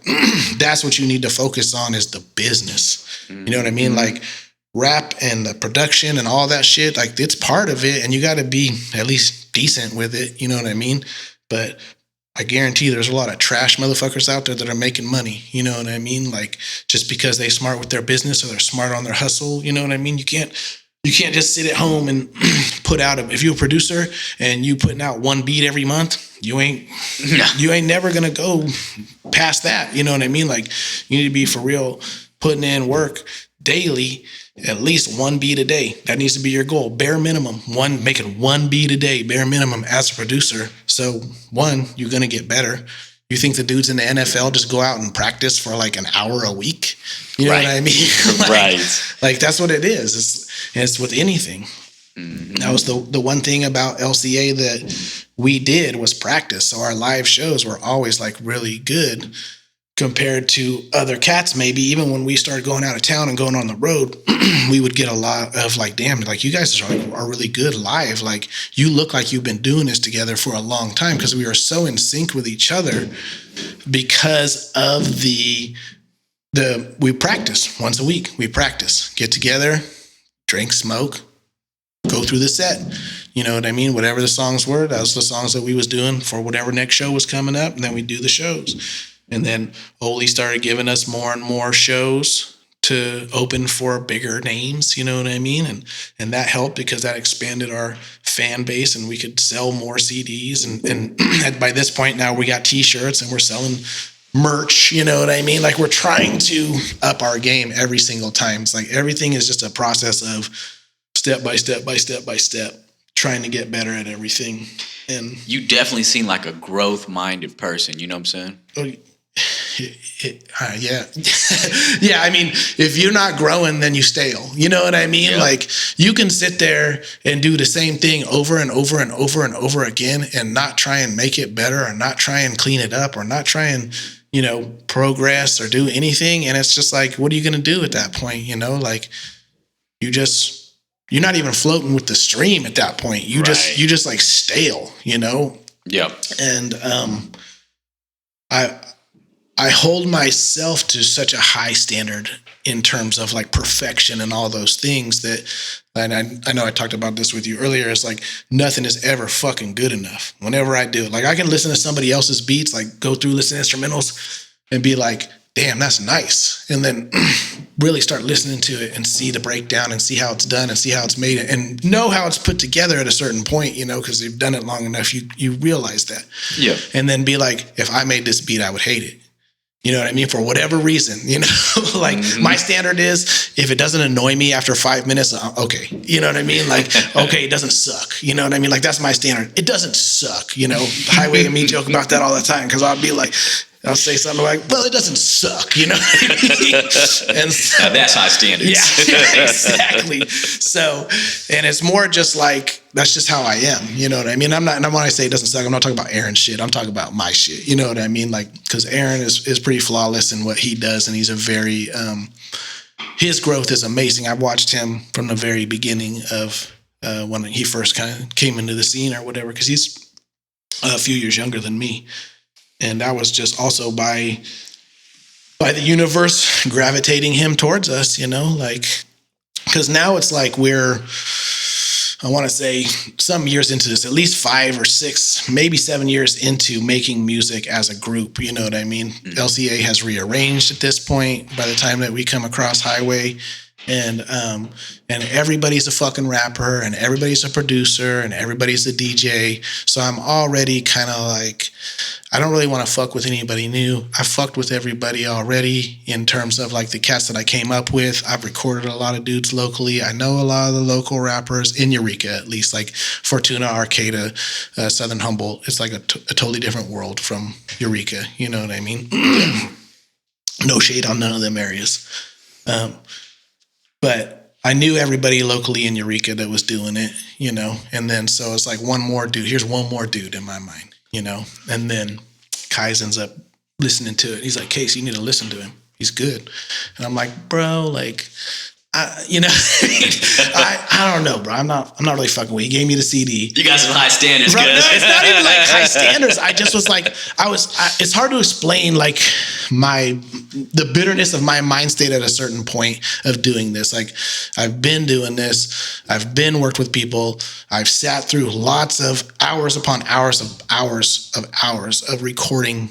Speaker 2: that's what you need to focus on is the business. You know what I mean? Like rap and the production and all that shit, like it's part of it, and you got to be at least decent with it. You know what I mean? But I guarantee there's a lot of trash motherfuckers out there that are making money. You know what I mean? Like just because they smart with their business or they're smart on their hustle. You know what I mean? You can't just sit at home and put out if you're a producer and you putting out one beat every month, you ain't never gonna go past that. You know what I mean? Like you need to be for real putting in work daily, at least one beat a day. That needs to be your goal. Bare minimum, making one beat a day, bare minimum as a producer. So you're gonna get better. You think the dudes in the NFL just go out and practice for like an hour a week? You know what I mean? Like that's what it is. It's with anything. Mm-hmm. That was the one thing about LCA that we did was practice. So our live shows were always like really good compared to other cats. Maybe even when we started going out of town and going on the road, we would get a lot of like, damn, like you guys are really good live. Like you look like you've been doing this together for a long time, because we are so in sync with each other because of we practice once a week. We practice, get together, drink, smoke, go through the set. You know what I mean? Whatever the songs were, that was the songs that we was doing for whatever next show was coming up. And then we do the shows. And then Oli started giving us more and more shows to open for bigger names, you know what I mean? And that helped because that expanded our fan base and we could sell more CDs. And by this point now we got t-shirts and we're selling merch, you know what I mean? Like we're trying to up our game every single time. It's like everything is just a process of step by step by step by step, trying to get better at everything. And
Speaker 1: you definitely seem like a growth-minded person, you know what I'm saying?
Speaker 2: Yeah. Yeah, I mean, if you're not growing, then you stale. You know what I mean? Yeah. Like, you can sit there and do the same thing over and over and over and over again and not try and make it better or not try and clean it up or not try and, progress or do anything. And it's just like, what are you going to do at that point? Like, you're not even floating with the stream at that point. You just like stale,
Speaker 1: Yep.
Speaker 2: And I hold myself to such a high standard in terms of like perfection and all those things and I know I talked about this with you earlier. It's like nothing is ever fucking good enough. Whenever I do it, like I can listen to somebody else's beats, like go through, listen to instrumentals and be like, damn, that's nice. And then really start listening to it and see the breakdown and see how it's done and see how it's made and know how it's put together at a certain point, because you've done it long enough, you realize that.
Speaker 1: Yeah.
Speaker 2: And then be like, if I made this beat, I would hate it. You know what I mean? For whatever reason, like my standard is if it doesn't annoy me after 5 minutes, okay. You know what I mean? Like, okay, it doesn't suck. You know what I mean? Like that's my standard. It doesn't suck. Highway and me joke about that all the time because I'll be like, I'll say something like, well, it doesn't suck, what I mean? And so,
Speaker 1: now that's high standards.
Speaker 2: Yeah, exactly. So, and it's more just like, that's just how I am. You know what I mean? And when I say it doesn't suck, I'm not talking about Aaron's shit. I'm talking about my shit. You know what I mean? Like, because Aaron is pretty flawless in what he does. And he's a very, his growth is amazing. I've watched him from the very beginning of when he first kind of came into the scene or whatever, because he's a few years younger than me. And that was just also by the universe gravitating him towards us, like, because now it's like I want to say some years into this, at least 5 or 6, maybe 7 years into making music as a group. You know what I mean? Mm-hmm. LCA has rearranged at this point by the time that we come across Highway. And everybody's a fucking rapper and everybody's a producer and everybody's a DJ. So I'm already kind of like, I don't really want to fuck with anybody new. I fucked with everybody already in terms of like the cats that I came up with. I've recorded a lot of dudes locally. I know a lot of the local rappers in Eureka, at least like Fortuna, Arcata, Southern Humboldt. It's like a totally different world from Eureka. You know what I mean? No shade on none of them areas. But I knew everybody locally in Eureka that was doing it, and then so it's like one more dude. Here's one more dude in my mind, and then Kais ends up listening to it. He's like, Case, you need to listen to him. He's good. And I'm like, bro, like, I don't know, bro. I'm not really fucking with. He gave me the CD.
Speaker 1: You got some high standards,
Speaker 2: bro.
Speaker 1: No,
Speaker 2: it's not even like high standards. I just was like, it's hard to explain like the bitterness of my mind state at a certain point of doing this. Like, I've been doing this. I've been worked with people. I've sat through lots of hours upon hours of recording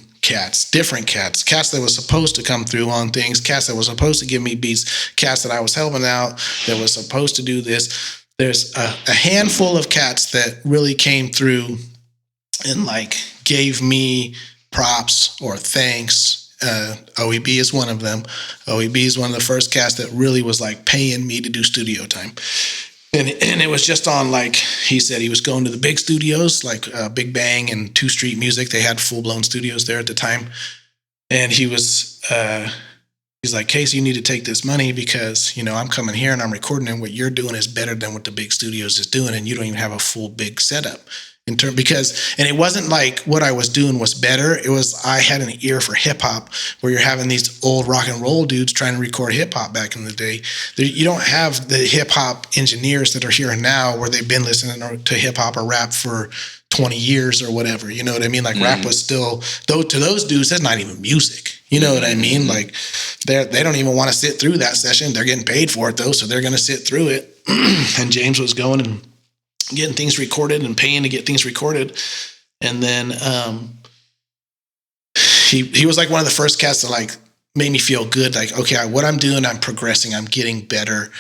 Speaker 2: different cats that was supposed to come through on things, cats that was supposed to give me beats, cats that I was helping out, that was supposed to do this. There's a handful of cats that really came through and like gave me props or thanks. OEB is one of them. OEB is one of the first cats that really was like paying me to do studio time. And it was just on, like, he said he was going to the big studios, like Big Bang and 2 Street Music. They had full-blown studios there at the time. And he's like, Case, you need to take this money because, I'm coming here and I'm recording, and what you're doing is better than what the big studios is doing, and you don't even have a full big setup. And it wasn't like what I was doing was better. It was, I had an ear for hip hop, where you're having these old rock and roll dudes trying to record hip hop back in the day. You don't have the hip hop engineers that are here now, where they've been listening to hip hop or rap for 20 years or whatever. You know what I mean? Like, rap was still, though, to those dudes, that's not even music. You know what I mean? Like, they don't even want to sit through that session. They're getting paid for it though, so they're going to sit through it. And James was going and getting things recorded and paying to get things recorded. And then he was like one of the first cats that like made me feel good. Like, okay, what I'm doing, I'm progressing, I'm getting better.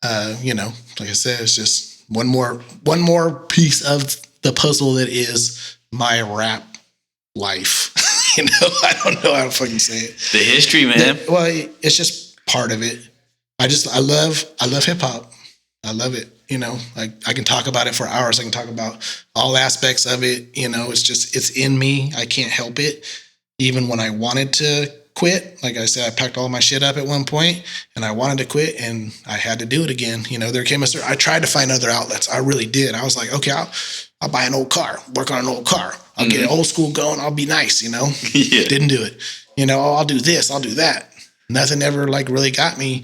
Speaker 2: Like I said, it's just one more piece of the puzzle that is my rap life. I don't know how to fucking say it.
Speaker 1: The history, man.
Speaker 2: It's just part of it. I love hip hop. I love it. Like, I can talk about it for hours. I can talk about all aspects of it. It's in me. I can't help it. Even when I wanted to quit, like I said, I packed all my shit up at one point and I wanted to quit, and I had to do it again. There came I tried to find other outlets. I really did. I was like, okay, I'll buy an old car, work on an old car. I'll get an old school going. I'll be nice,
Speaker 1: Yeah.
Speaker 2: Didn't do it. I'll do this, I'll do that. Nothing ever like really got me.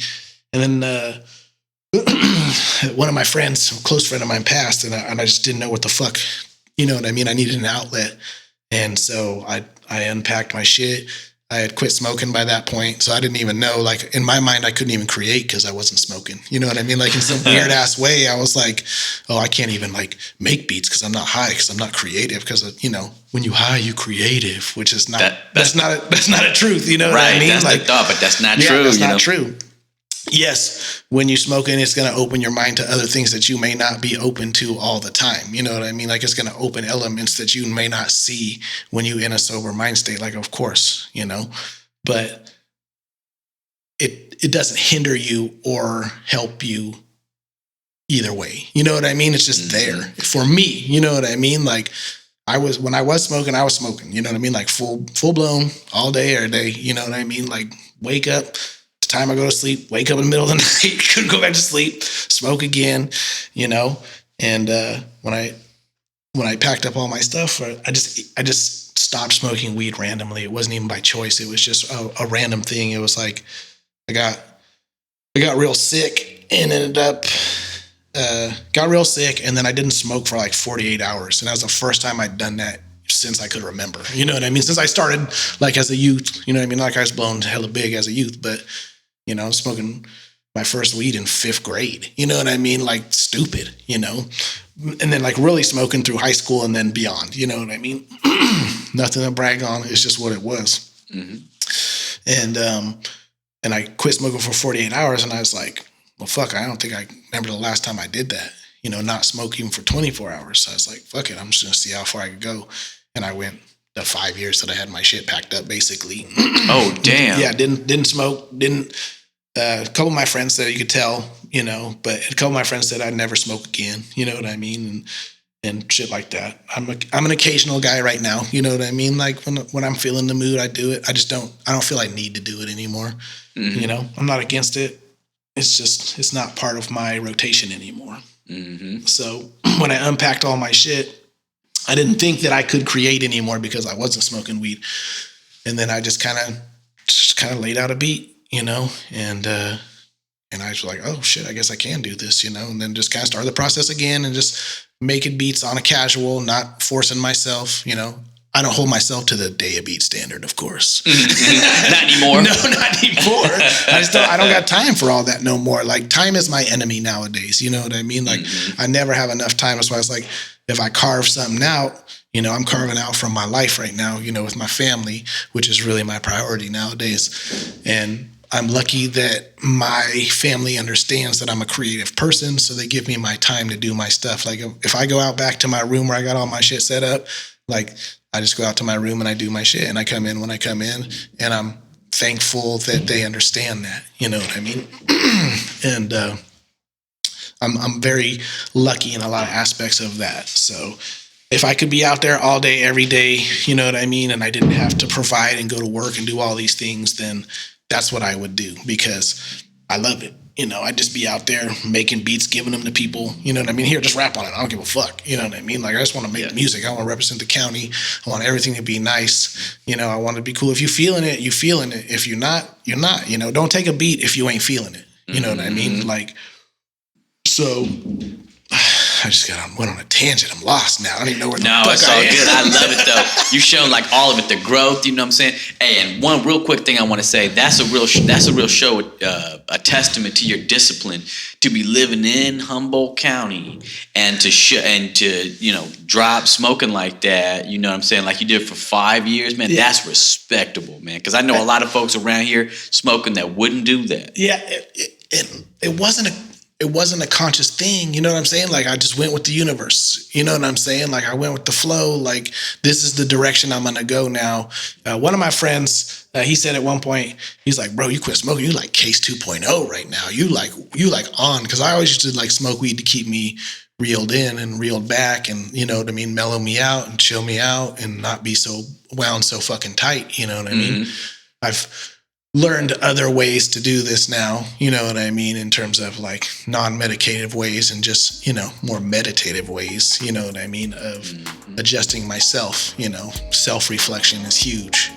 Speaker 2: And then, one of my friends, a close friend of mine, passed, and I just didn't know what the fuck, you know what I mean? I needed an outlet. And so I unpacked my shit. I had quit smoking by that point. So I didn't even know, like, in my mind, I couldn't even create because I wasn't smoking. You know what I mean? Like, in some weird ass way, I was like, oh, I can't even like make beats because I'm not high, because I'm not creative, because, when you high, you creative, which is not, that's not a truth. You know what I mean?
Speaker 1: That's like, the thought, but that's not true.
Speaker 2: That's not true. Yes, when you're smoking, it's going to open your mind to other things that you may not be open to all the time. You know what I mean? Like, it's going to open elements that you may not see when you're in a sober mind state. Like, of course, but it doesn't hinder you or help you either way. You know what I mean? It's just there for me. You know what I mean? Like, when I was smoking, you know what I mean? Like, full blown all day, every day. You know what I mean? Like, wake up. Time I go to sleep, wake up in the middle of the night, couldn't go back to sleep, smoke again, and when I packed up all my stuff, I just stopped smoking weed randomly. It wasn't even by choice. It was just a random thing. It was like I got real sick and ended up got real sick, and then I didn't smoke for like 48 hours, and that was the first time I'd done that since I could remember. You know what I mean? Since I started like as a youth, you know what I mean? Like, I was blown hella big as a youth, but smoking my first weed in 5th grade, you know what I mean? Like, stupid, and then like really smoking through high school and then beyond, you know what I mean? Nothing to brag on. It's just what it was. And I quit smoking for 48 hours, and I was like, well, fuck, I don't think I remember the last time I did that, not smoking for 24 hours. So I was like, fuck it, I'm just going to see how far I could go. And I went the 5 years that I had my shit packed up, basically.
Speaker 1: Oh, damn.
Speaker 2: Yeah, didn't smoke, a couple of my friends said you could tell, but a couple of my friends said I'd never smoke again, you know what I mean? And shit like that. I'm an occasional guy right now, you know what I mean? Like, when I'm feeling the mood, I do it. I don't feel I need to do it anymore. I'm not against it. It's just, it's not part of my rotation anymore. So when I unpacked all my shit, I didn't think that I could create anymore because I wasn't smoking weed. And then I just kind of laid out a beat, and And I was like, oh shit, I guess I can do this, and then just kind of start the process again and just making beats on a casual, not forcing myself, I don't hold myself to the day of beat standard, of course.
Speaker 1: Not anymore.
Speaker 2: No, not anymore. I don't got time for all that no more. Like, time is my enemy nowadays. You know what I mean? Like, I never have enough time. That's why it's like, if I carve something out, I'm carving out from my life right now, with my family, which is really my priority nowadays. And I'm lucky that my family understands that I'm a creative person, so they give me my time to do my stuff. Like, if I go out back to my room where I got all my shit set up, like, I just go out to my room and I do my shit, and I come in when I come in, and I'm thankful that they understand that. You know what I mean? And I'm very lucky in a lot of aspects of that. So if I could be out there all day, every day, you know what I mean, and I didn't have to provide and go to work and do all these things, then that's what I would do, because I love it. I'd just be out there making beats, giving them to people. You know what I mean? Here, just rap on it. I don't give a fuck. You know what I mean? Like, I just want to make music. I want to represent the county. I want everything to be nice. I want it to be cool. If you're feeling it, you're feeling it. If you're not, you're not. Don't take a beat if you ain't feeling it. You know what I mean? Like, so I just went on a tangent. I'm lost now. I don't even know where the fuck
Speaker 1: it's all good. I love it though. You've shown like all of it, the growth. You know what I'm saying? Hey, and one real quick thing I want to say. That's a real show. A testament to your discipline to be living in Humboldt County and to drop smoking like that. You know what I'm saying? Like you did for 5 years, man. Yeah. That's respectable, man. Because I know a lot of folks around here smoking that wouldn't do that.
Speaker 2: Yeah, it wasn't a conscious thing, you know what I'm saying? Like, I just went with the universe, you know what I'm saying? Like, I went with the flow, like, this is the direction I'm gonna go now. One of my friends, he said at one point, he's like, bro, you quit smoking, you like Case 2.0 right now. You like on, because I always used to like smoke weed to keep me reeled in and reeled back and, you know what I mean, mellow me out and chill me out and not be so wound so fucking tight, you know what I mean? I've learned other ways to do this now, you know what I mean, in terms of like non-meditative ways and just, more meditative ways, you know what I mean, of adjusting myself, self-reflection is huge,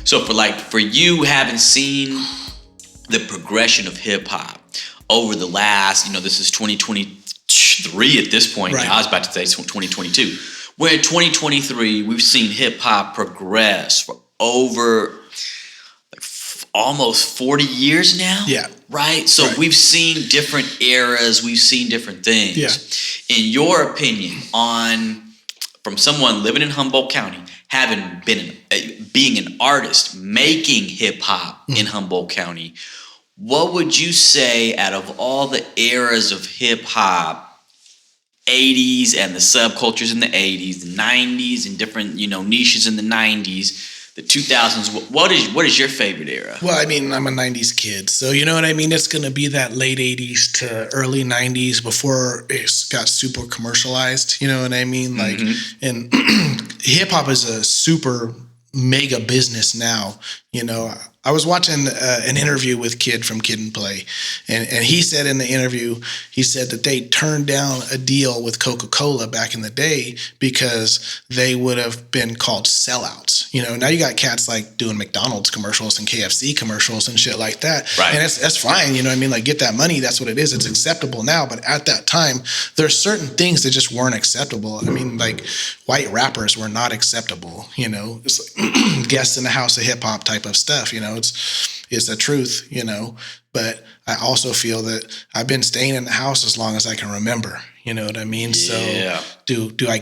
Speaker 1: So for you having seen the progression of hip hop over the last, this is 2023 at this point. Right. Now, I was about to say 2022. Where in 2023 we've seen hip hop progress for over almost 40 years now.
Speaker 2: Yeah.
Speaker 1: Right? So we've seen different eras, we've seen different things.
Speaker 2: Yeah.
Speaker 1: In your opinion, from someone living in Humboldt County, being an artist, making hip hop in Humboldt County, what would you say out of all the eras of hip hop, 80s and the subcultures in the 80s, the 90s and different, niches in the 90s, the 2000s, what is your favorite era?
Speaker 2: Well, I mean, I'm a 90s kid, so you know what I mean? It's going to be that late 80s to early 90s before it got super commercialized, you know what I mean? Like, and hip-hop is a super mega business now, I was watching an interview with Kid from Kid and Play, and he said in the interview, he said that they turned down a deal with Coca-Cola back in the day because they would have been called sellouts. Now you got cats like doing McDonald's commercials and KFC commercials and shit like that.
Speaker 1: Right.
Speaker 2: And that's fine, you know what I mean? Like, get that money, that's what it is. It's acceptable now, but at that time, there's certain things that just weren't acceptable. I mean, like, white rappers were not acceptable, It's like guests in the house of hip hop type of stuff, it's the truth, but I also feel that I've been staying in the house as long as I can remember, you know what I mean?
Speaker 1: Yeah.
Speaker 2: So do I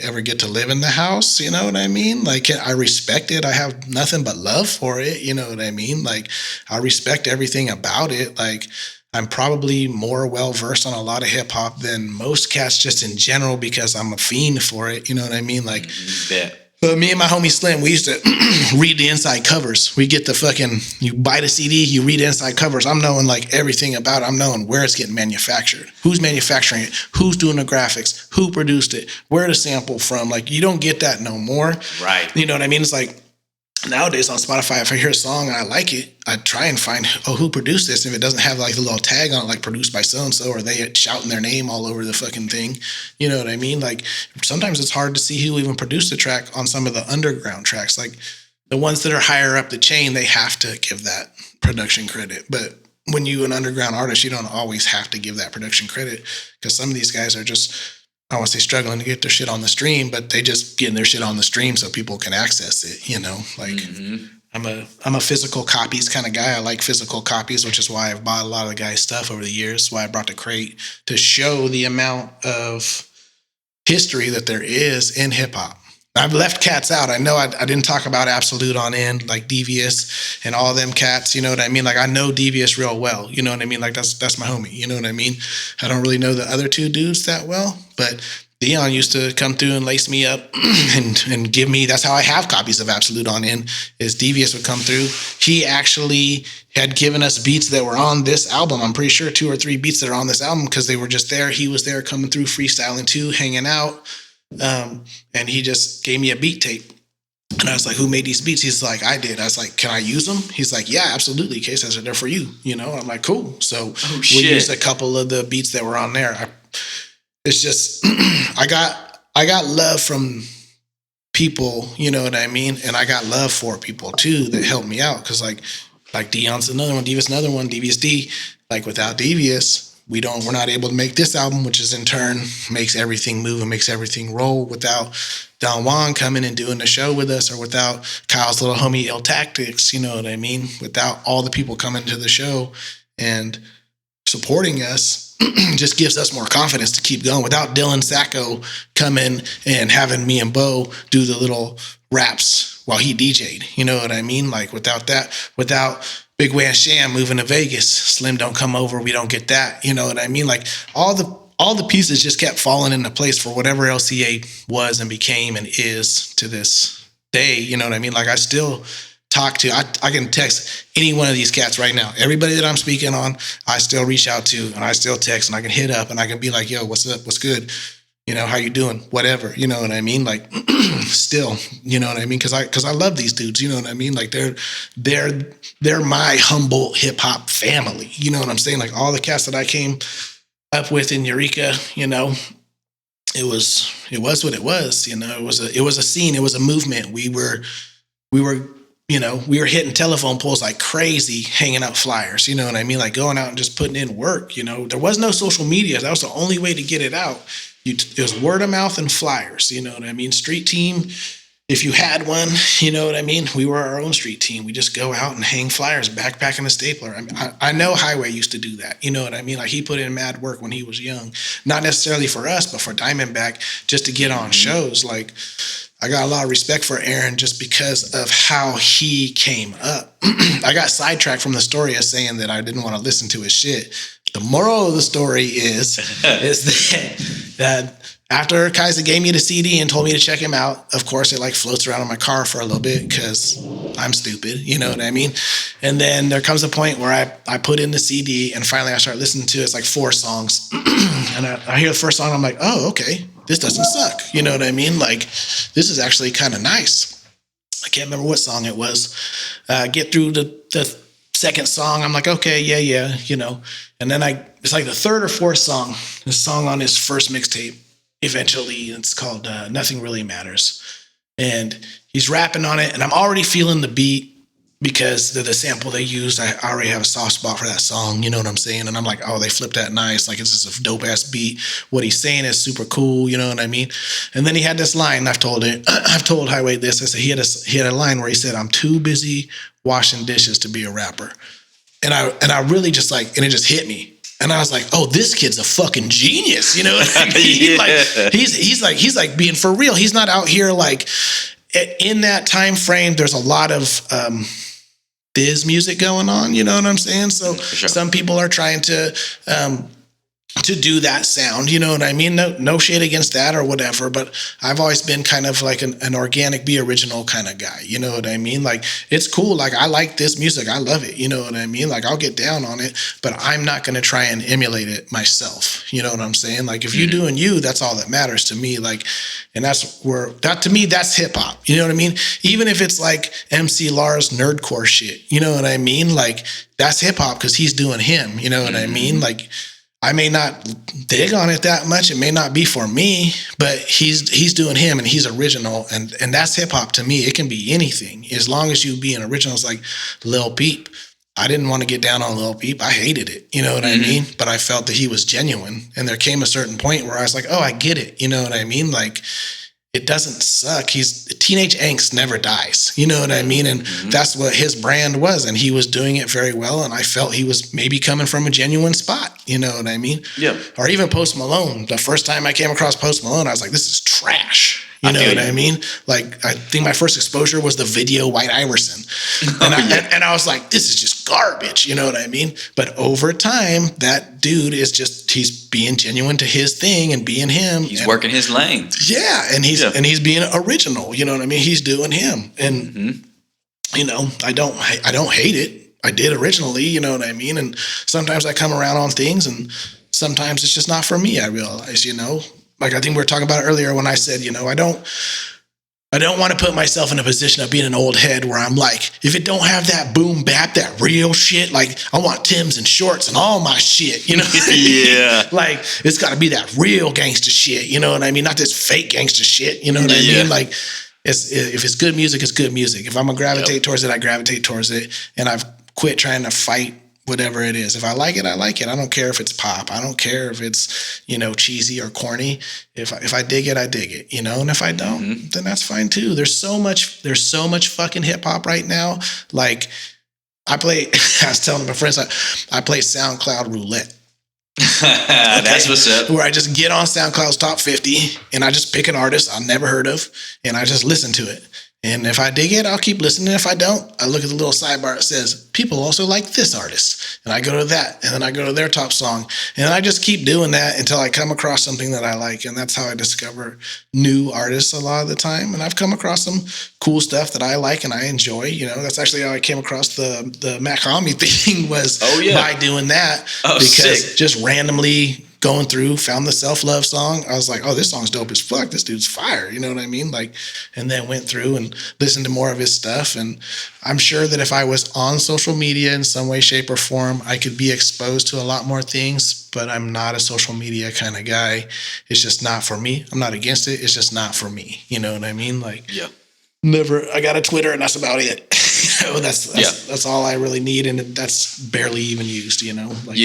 Speaker 2: ever get to live in the house? You know what I mean? Like, I respect it. I have nothing but love for it. You know what I mean? Like, I respect everything about it. Like, I'm probably more well-versed on a lot of hip hop than most cats just in general because I'm a fiend for it. You know what I mean? Like, But me and my homie Slim, we used to read the inside covers. We get you buy the CD, you read the inside covers. I'm knowing like everything about it. I'm knowing where it's getting manufactured, who's manufacturing it, who's doing the graphics, who produced it, where the sample from. Like you don't get that no more.
Speaker 1: Right.
Speaker 2: You know what I mean? It's like nowadays on Spotify, if I hear a song and I like it, I try and find, who produced this? If it doesn't have like the little tag on it, like produced by so-and-so, or they shouting their name all over the fucking thing. You know what I mean? Like sometimes it's hard to see who even produced the track on some of the underground tracks. Like the ones that are higher up the chain, they have to give that production credit. But when you're an underground artist, you don't always have to give that production credit, because some of these guys are just, I don't want to say struggling to get their shit on the stream, but they just getting their shit on the stream so people can access it, you know? Like I'm a physical copies kind of guy. I like physical copies, which is why I've bought a lot of the guys' stuff over the years. Why I brought the crate, to show the amount of history that there is in hip hop. I've left cats out. I know I didn't talk about Absolute on End, like Devious and all them cats. You know what I mean? Like I know Devious real well. You know what I mean? Like that's my homie. You know what I mean? I don't really know the other two dudes that well, but Dion used to come through and lace me up and give me. That's how I have copies of Absolute on End. Is Devious would come through. He actually had given us beats that were on this album. I'm pretty sure 2 or 3 beats that are on this album, because they were just there. He was there coming through, freestyling too, hanging out. And he just gave me a beat tape. And I was like, who made these beats? He's like, I did. I was like, can I use them? He's like, yeah, absolutely. Case, I said, they're for you. You know, I'm like, cool. So we used a couple of the beats that were on there. It's just, I got love from people, you know what I mean? And I got love for people too that helped me out. Cause like Dion's another one, Devious another one, Devious D. Like without Devious, we're not able to make this album, which is in turn makes everything move and makes everything roll. Without Don Juan coming and doing the show with us, or without Kyle's little homie Ill Tactics, you know what I mean? Without all the people coming to the show and supporting us, just gives us more confidence to keep going. Without Dylan Saco coming and having me and Bo do the little raps while he DJ'd, you know what I mean? Like without that, without Big Wan Sham moving to Vegas, Slim don't come over, we don't get that, you know what I mean? Like all the pieces just kept falling into place for whatever LCA was and became and is to this day, you know what I mean? Like I still talk to, I can text any one of these cats right now. Everybody that I'm speaking on, I still reach out to, and I still text, and I can hit up, and I can be like, yo, what's up? What's good? You know, how you doing? Whatever, you know what I mean? Like still, you know what I mean? Cause I love these dudes, you know what I mean? Like they're my Humboldt hip hop family. You know what I'm saying? Like all the cats that I came up with in Eureka, you know, it was what it was, you know, it was a scene. It was a movement. We were, you know, we were hitting telephone poles like crazy, hanging out flyers, you know what I mean? Like going out and just putting in work, you know. There was no social media. That was the only way to get it out. It was word of mouth and flyers, you know what I mean? Street team, if you had one, you know what I mean? We were our own street team. We just go out and hang flyers, backpacking a stapler. I mean, I know Highway used to do that, you know what I mean? Like he put in mad work when he was young. Not necessarily for us, but for Diamondback, just to get on shows. Like, I got a lot of respect for Aaron just because of how he came up. I got sidetracked from the story as saying that I didn't want to listen to his shit. The moral of the story is that after Kaiser gave me the CD and told me to check him out, of course it like floats around in my car for a little bit because I'm stupid, you know what I mean? And then there comes a point where I put in the CD and finally I start listening to it. It's like 4 songs. And I hear the first song, I'm like, oh, okay. This doesn't suck. You know what I mean? Like, this is actually kind of nice. I can't remember what song it was. Get through the second song. I'm like, okay, yeah, you know. And then it's like the 3rd or 4th song, the song on his first mixtape. Eventually, it's called Nothing Really Matters. And he's rapping on it, and I'm already feeling the beat because the sample they used, I already have a soft spot for that song, you know what I'm saying? And I'm like, oh, they flipped that nice. Like, it's just a dope-ass beat. What he's saying is super cool, you know what I mean? And then he had this line, I've told Highway this. I said he had a line where he said, I'm too busy washing dishes to be a rapper. And I really just like, and it just hit me. And I was like, oh, this kid's a fucking genius, you know what I mean?
Speaker 1: Yeah.
Speaker 2: Like, he's like being for real. He's not out here like, in that time frame, there's a lot of biz music going on, you know what I'm saying? So sure. Some people are trying to to do that sound, you know what I mean? No shade against that or whatever, but I've always been kind of like an organic, be original kind of guy, you know what I mean? Like, it's cool, like, I like this music, I love it, you know what I mean? Like, I'll get down on it, but I'm not going to try and emulate it myself, you know what I'm saying? Like, if you're doing you, that's all that matters to me, like, and that's where, that to me, that's hip-hop, you know what I mean? Even if it's like MC Lars nerdcore shit, you know what I mean? Like, that's hip-hop because he's doing him, you know what I mean? Like, I may not dig on it that much. It may not be for me, but he's doing him and he's original. And that's hip hop to me. It can be anything as long as you be an original. It's like Lil Peep. I didn't want to get down on Lil Peep. I hated it. You know what I mean? But I felt that he was genuine. And there came a certain point where I was like, oh, I get it. You know what I mean? Like, it doesn't suck. Teenage angst never dies. You know what I mean? And that's what his brand was. And he was doing it very well. And I felt he was maybe coming from a genuine spot. You know what I mean? Yeah. Or even Post Malone. The first time I came across Post Malone, I was like, this is trash. You know what I mean? Like, I think my first exposure was the video White Iverson. And I was like, this is just garbage. You know what I mean? But over time, that dude is just, he's being genuine to his thing and being him.
Speaker 1: He's working his lane.
Speaker 2: Yeah. And he's being original. You know what I mean? He's doing him. And, you know, I don't hate it. I did originally, you know what I mean? And sometimes I come around on things and sometimes it's just not for me, I realize, you know? Like, I think we were talking about it earlier when I said, you know, I don't want to put myself in a position of being an old head where I'm like, if it don't have that boom bap, that real shit, like, I want Timbs and shorts and all my shit, you know? Yeah. Like, it's got to be that real gangster shit, you know what I mean? Not this fake gangster shit, you know what I mean? Like, if it's good music, it's good music. If I'm going to gravitate towards it, I gravitate towards it. And I've quit trying to fight whatever it is. If I like it, I like it. I don't care if it's pop. I don't care if it's, you know, cheesy or corny. If I dig it, I dig it, you know? And if I don't, then that's fine too. There's so much fucking hip hop right now. Like, I was telling my friends, I play SoundCloud roulette.
Speaker 1: That's what's up.
Speaker 2: Where I just get on SoundCloud's top 50 and I just pick an artist I've never heard of and I just listen to it. And if I dig it, I'll keep listening. If I don't, I look at the little sidebar. It says, people also like this artist. And I go to that. And then I go to their top song. And I just keep doing that until I come across something that I like. And that's how I discover new artists a lot of the time. And I've come across some cool stuff that I like and I enjoy. You know, that's actually how I came across the Mac Homie thing was by doing that. Because just randomly going through, found the self-love song. I was like, oh, this song's dope as fuck. This dude's fire. You know what I mean? Like, and then went through and listened to more of his stuff. And I'm sure that if I was on social media in some way, shape, or form, I could be exposed to a lot more things, but I'm not a social media kind of guy. It's just not for me. I'm not against it. It's just not for me. You know what I mean? Like, I got a Twitter and that's about it. You know, that's all I really need, and that's barely even used. You know, like,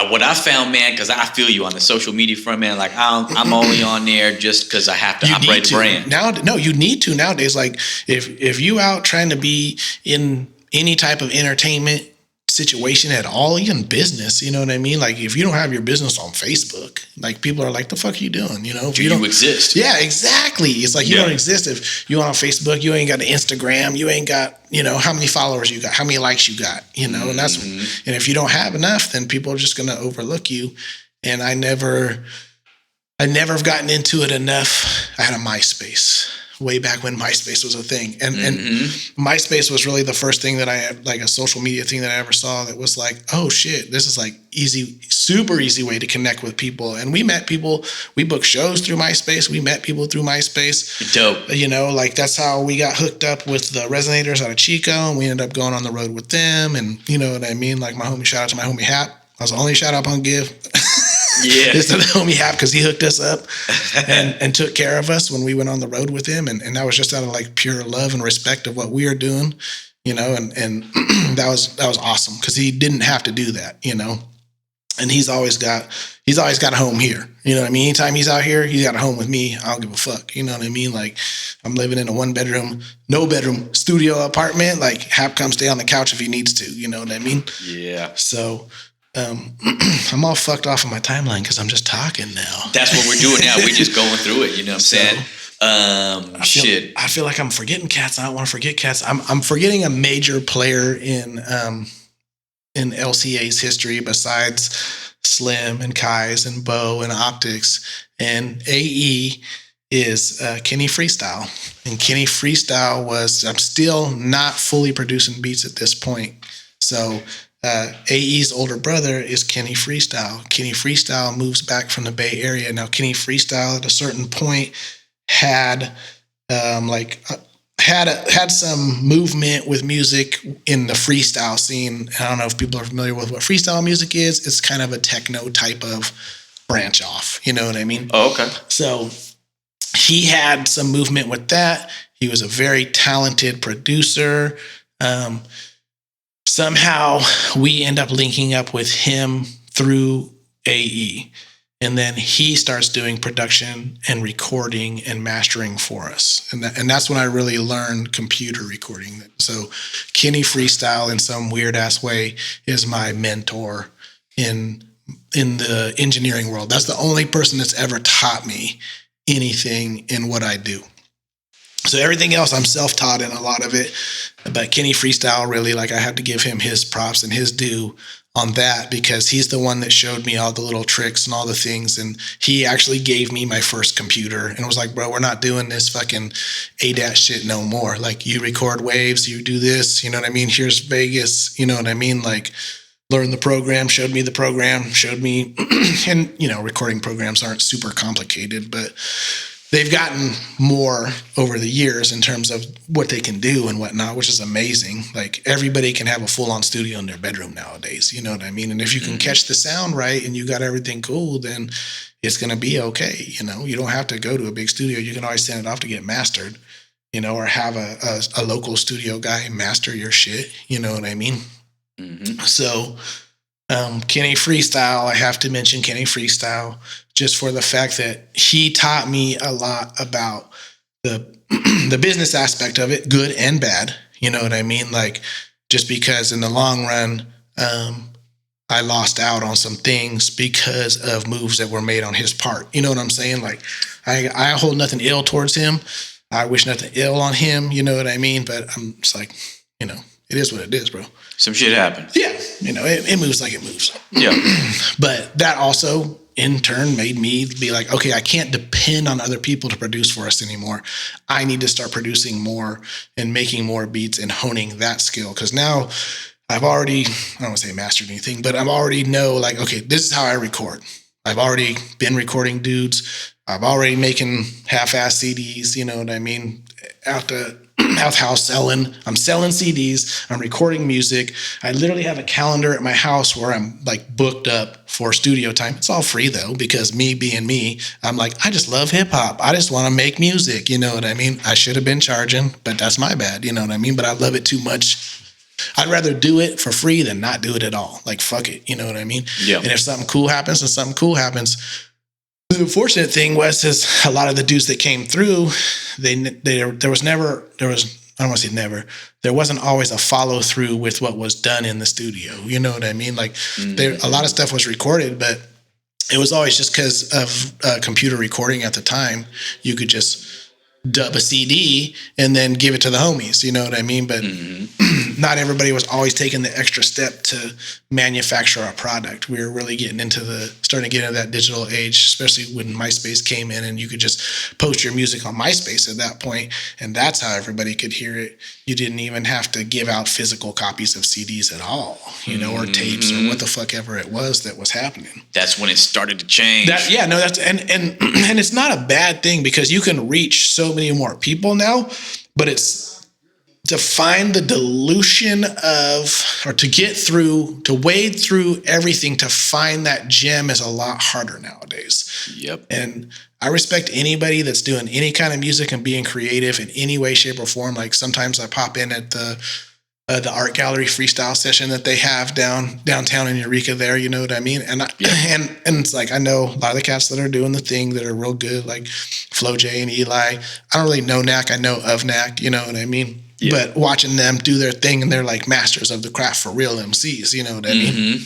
Speaker 1: what I found, man, because I feel you on the social media front, man. Like, I'm only on there just because I have to operate the brand.
Speaker 2: No, you need to nowadays. Like, if you out trying to be in any type of entertainment situation at all, even business, you know what I mean? Like, if you don't have your business on Facebook, like, people are like, the fuck are you doing? You know, if you don't exist. Yeah, exactly. It's like, you don't exist if you on Facebook, you ain't got an Instagram, you ain't got, you know, how many followers you got, how many likes you got, you know, and that's, and if you don't have enough, then people are just going to overlook you. And I never have gotten into it enough. I had a MySpace way back when MySpace was a thing. And MySpace was really the first thing that I had, like, a social media thing that I ever saw that was like, oh shit, this is like easy, super easy way to connect with people. And we met people, we booked shows through MySpace. We met people through MySpace.
Speaker 1: Dope.
Speaker 2: You know, like, that's how we got hooked up with the Resonators out of Chico. And we ended up going on the road with them. And you know what I mean? Like, shout out to my homie Hap. I was the only shout out I'm gonna give. It's to the homie Hap because he hooked us up and took care of us when we went on the road with him. And that was just out of, like, pure love and respect of what we are doing, you know, and that was awesome because he didn't have to do that, you know. And he's always got a home here. You know what I mean? Anytime he's out here, he's got a home with me. I don't give a fuck. You know what I mean? Like, I'm living in a 1-bedroom, no bedroom studio apartment. Like, Hap comes stay on the couch if he needs to. You know what I mean? Yeah. So I'm all fucked off on my timeline because I'm just talking now.
Speaker 1: That's what we're doing now. We're just going through it. You know what I'm saying?
Speaker 2: I feel like I'm forgetting cats. I don't want to forget cats. I'm forgetting a major player in LCA's history besides Slim and Kai's and Bo and Optics, and AE is Kenny Freestyle. And Kenny Freestyle I'm still not fully producing beats at this point. So AE's older brother is Kenny Freestyle. Kenny Freestyle moves back from the Bay Area. Now, Kenny Freestyle at a certain point had had some movement with music in the freestyle scene. I don't know if people are familiar with what freestyle music is. It's kind of a techno type of branch off. You know what I mean?
Speaker 1: Oh, okay.
Speaker 2: So he had some movement with that. He was a very talented producer. Somehow we end up linking up with him through AE. And then he starts doing production and recording and mastering for us. And that's when I really learned computer recording. So Kenny Freestyle, in some weird ass way, is my mentor in the engineering world. That's the only person that's ever taught me anything in what I do. So everything else I'm self-taught in, a lot of it. But Kenny Freestyle, really, like, I have to give him his props and his due on that, because he's the one that showed me all the little tricks and all the things. And he actually gave me my first computer and was like, bro, we're not doing this fucking ADAT shit no more. Like, you record waves, you do this, you know what I mean? Here's Vegas, you know what I mean? Like, learn the program, showed me, and, you know, recording programs aren't super complicated, but they've gotten more over the years in terms of what they can do and whatnot, which is amazing. Like, everybody can have a full-on studio in their bedroom nowadays. You know what I mean? And if you can catch the sound right and you got everything cool, then it's going to be okay. You know, you don't have to go to a big studio. You can always send it off to get mastered, you know, or have a local studio guy master your shit. You know what I mean? Mm-hmm. So Kenny Freestyle, I have to mention Kenny Freestyle, just for the fact that he taught me a lot about the business aspect of it, good and bad. You know what I mean? Like, just because in the long run, I lost out on some things because of moves that were made on his part. You know what I'm saying? Like, I hold nothing ill towards him. I wish nothing ill on him. You know what I mean? But I'm just like, you know, it is what it is, bro.
Speaker 1: Some shit happened.
Speaker 2: Yeah. You know, it moves like it moves.
Speaker 1: Yeah.
Speaker 2: But that also, in turn, made me be like, okay, I can't depend on other people to produce for us anymore. I need to start producing more and making more beats and honing that skill. Because now I've already, I don't want to say mastered anything, but I already know, like, okay, this is how I record. I've already been recording dudes. I'm already making half-ass CDs, you know what I mean? Out the house selling. I'm selling CDs. I'm recording music. I literally have a calendar at my house where I'm like booked up for studio time. It's all free though, because me being me, I'm like, I just love hip hop. I just want to make music. You know what I mean? I should have been charging, but that's my bad. You know what I mean? But I love it too much. I'd rather do it for free than not do it at all. Like, fuck it. You know what I mean?
Speaker 1: Yeah.
Speaker 2: And if something cool happens, the unfortunate thing was a lot of the dudes that came through, there wasn't always a follow through with what was done in the studio. You know what I mean? Like, a lot of stuff was recorded, but it was always just because of computer recording at the time. You could just dub a CD and then give it to the homies. You know what I mean? But not everybody was always taking the extra step to manufacture a product. We were really starting to get into that digital age, especially when MySpace came in and you could just post your music on MySpace at that point, and that's how everybody could hear it. You didn't even have to give out physical copies of CDs at all, you know, or tapes or what the fuck ever it was that was happening.
Speaker 1: That's when it started to change.
Speaker 2: And it's not a bad thing, because you can reach so many more people now, but it's to find the dilution or to wade through everything to find that gem is a lot harder nowadays.
Speaker 1: Yep.
Speaker 2: And I respect anybody that's doing any kind of music and being creative in any way, shape, or form. Like, sometimes I pop in at the art gallery freestyle session that they have downtown in Eureka there, you know what I mean? And and it's like, I know a lot of the cats that are doing the thing that are real good, like Flo J and Eli. I don't really know Knack. I know of Knack, you know what I mean? Yeah. But watching them do their thing, and they're like masters of the craft for real MCs, you know what I mean?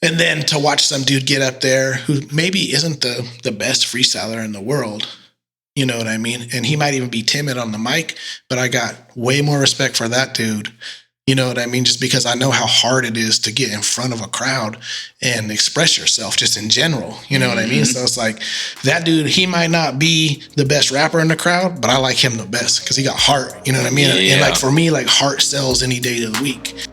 Speaker 2: And then to watch some dude get up there who maybe isn't the best freestyler in the world, you know what I mean? And he might even be timid on the mic, but I got way more respect for that dude, You know what I mean? Just because I know how hard it is to get in front of a crowd and express yourself just in general. You know what I mean? So it's like that dude, he might not be the best rapper in the crowd, but I like him the best because he got heart. You know what I mean? And like for me, like heart sells any day of the week.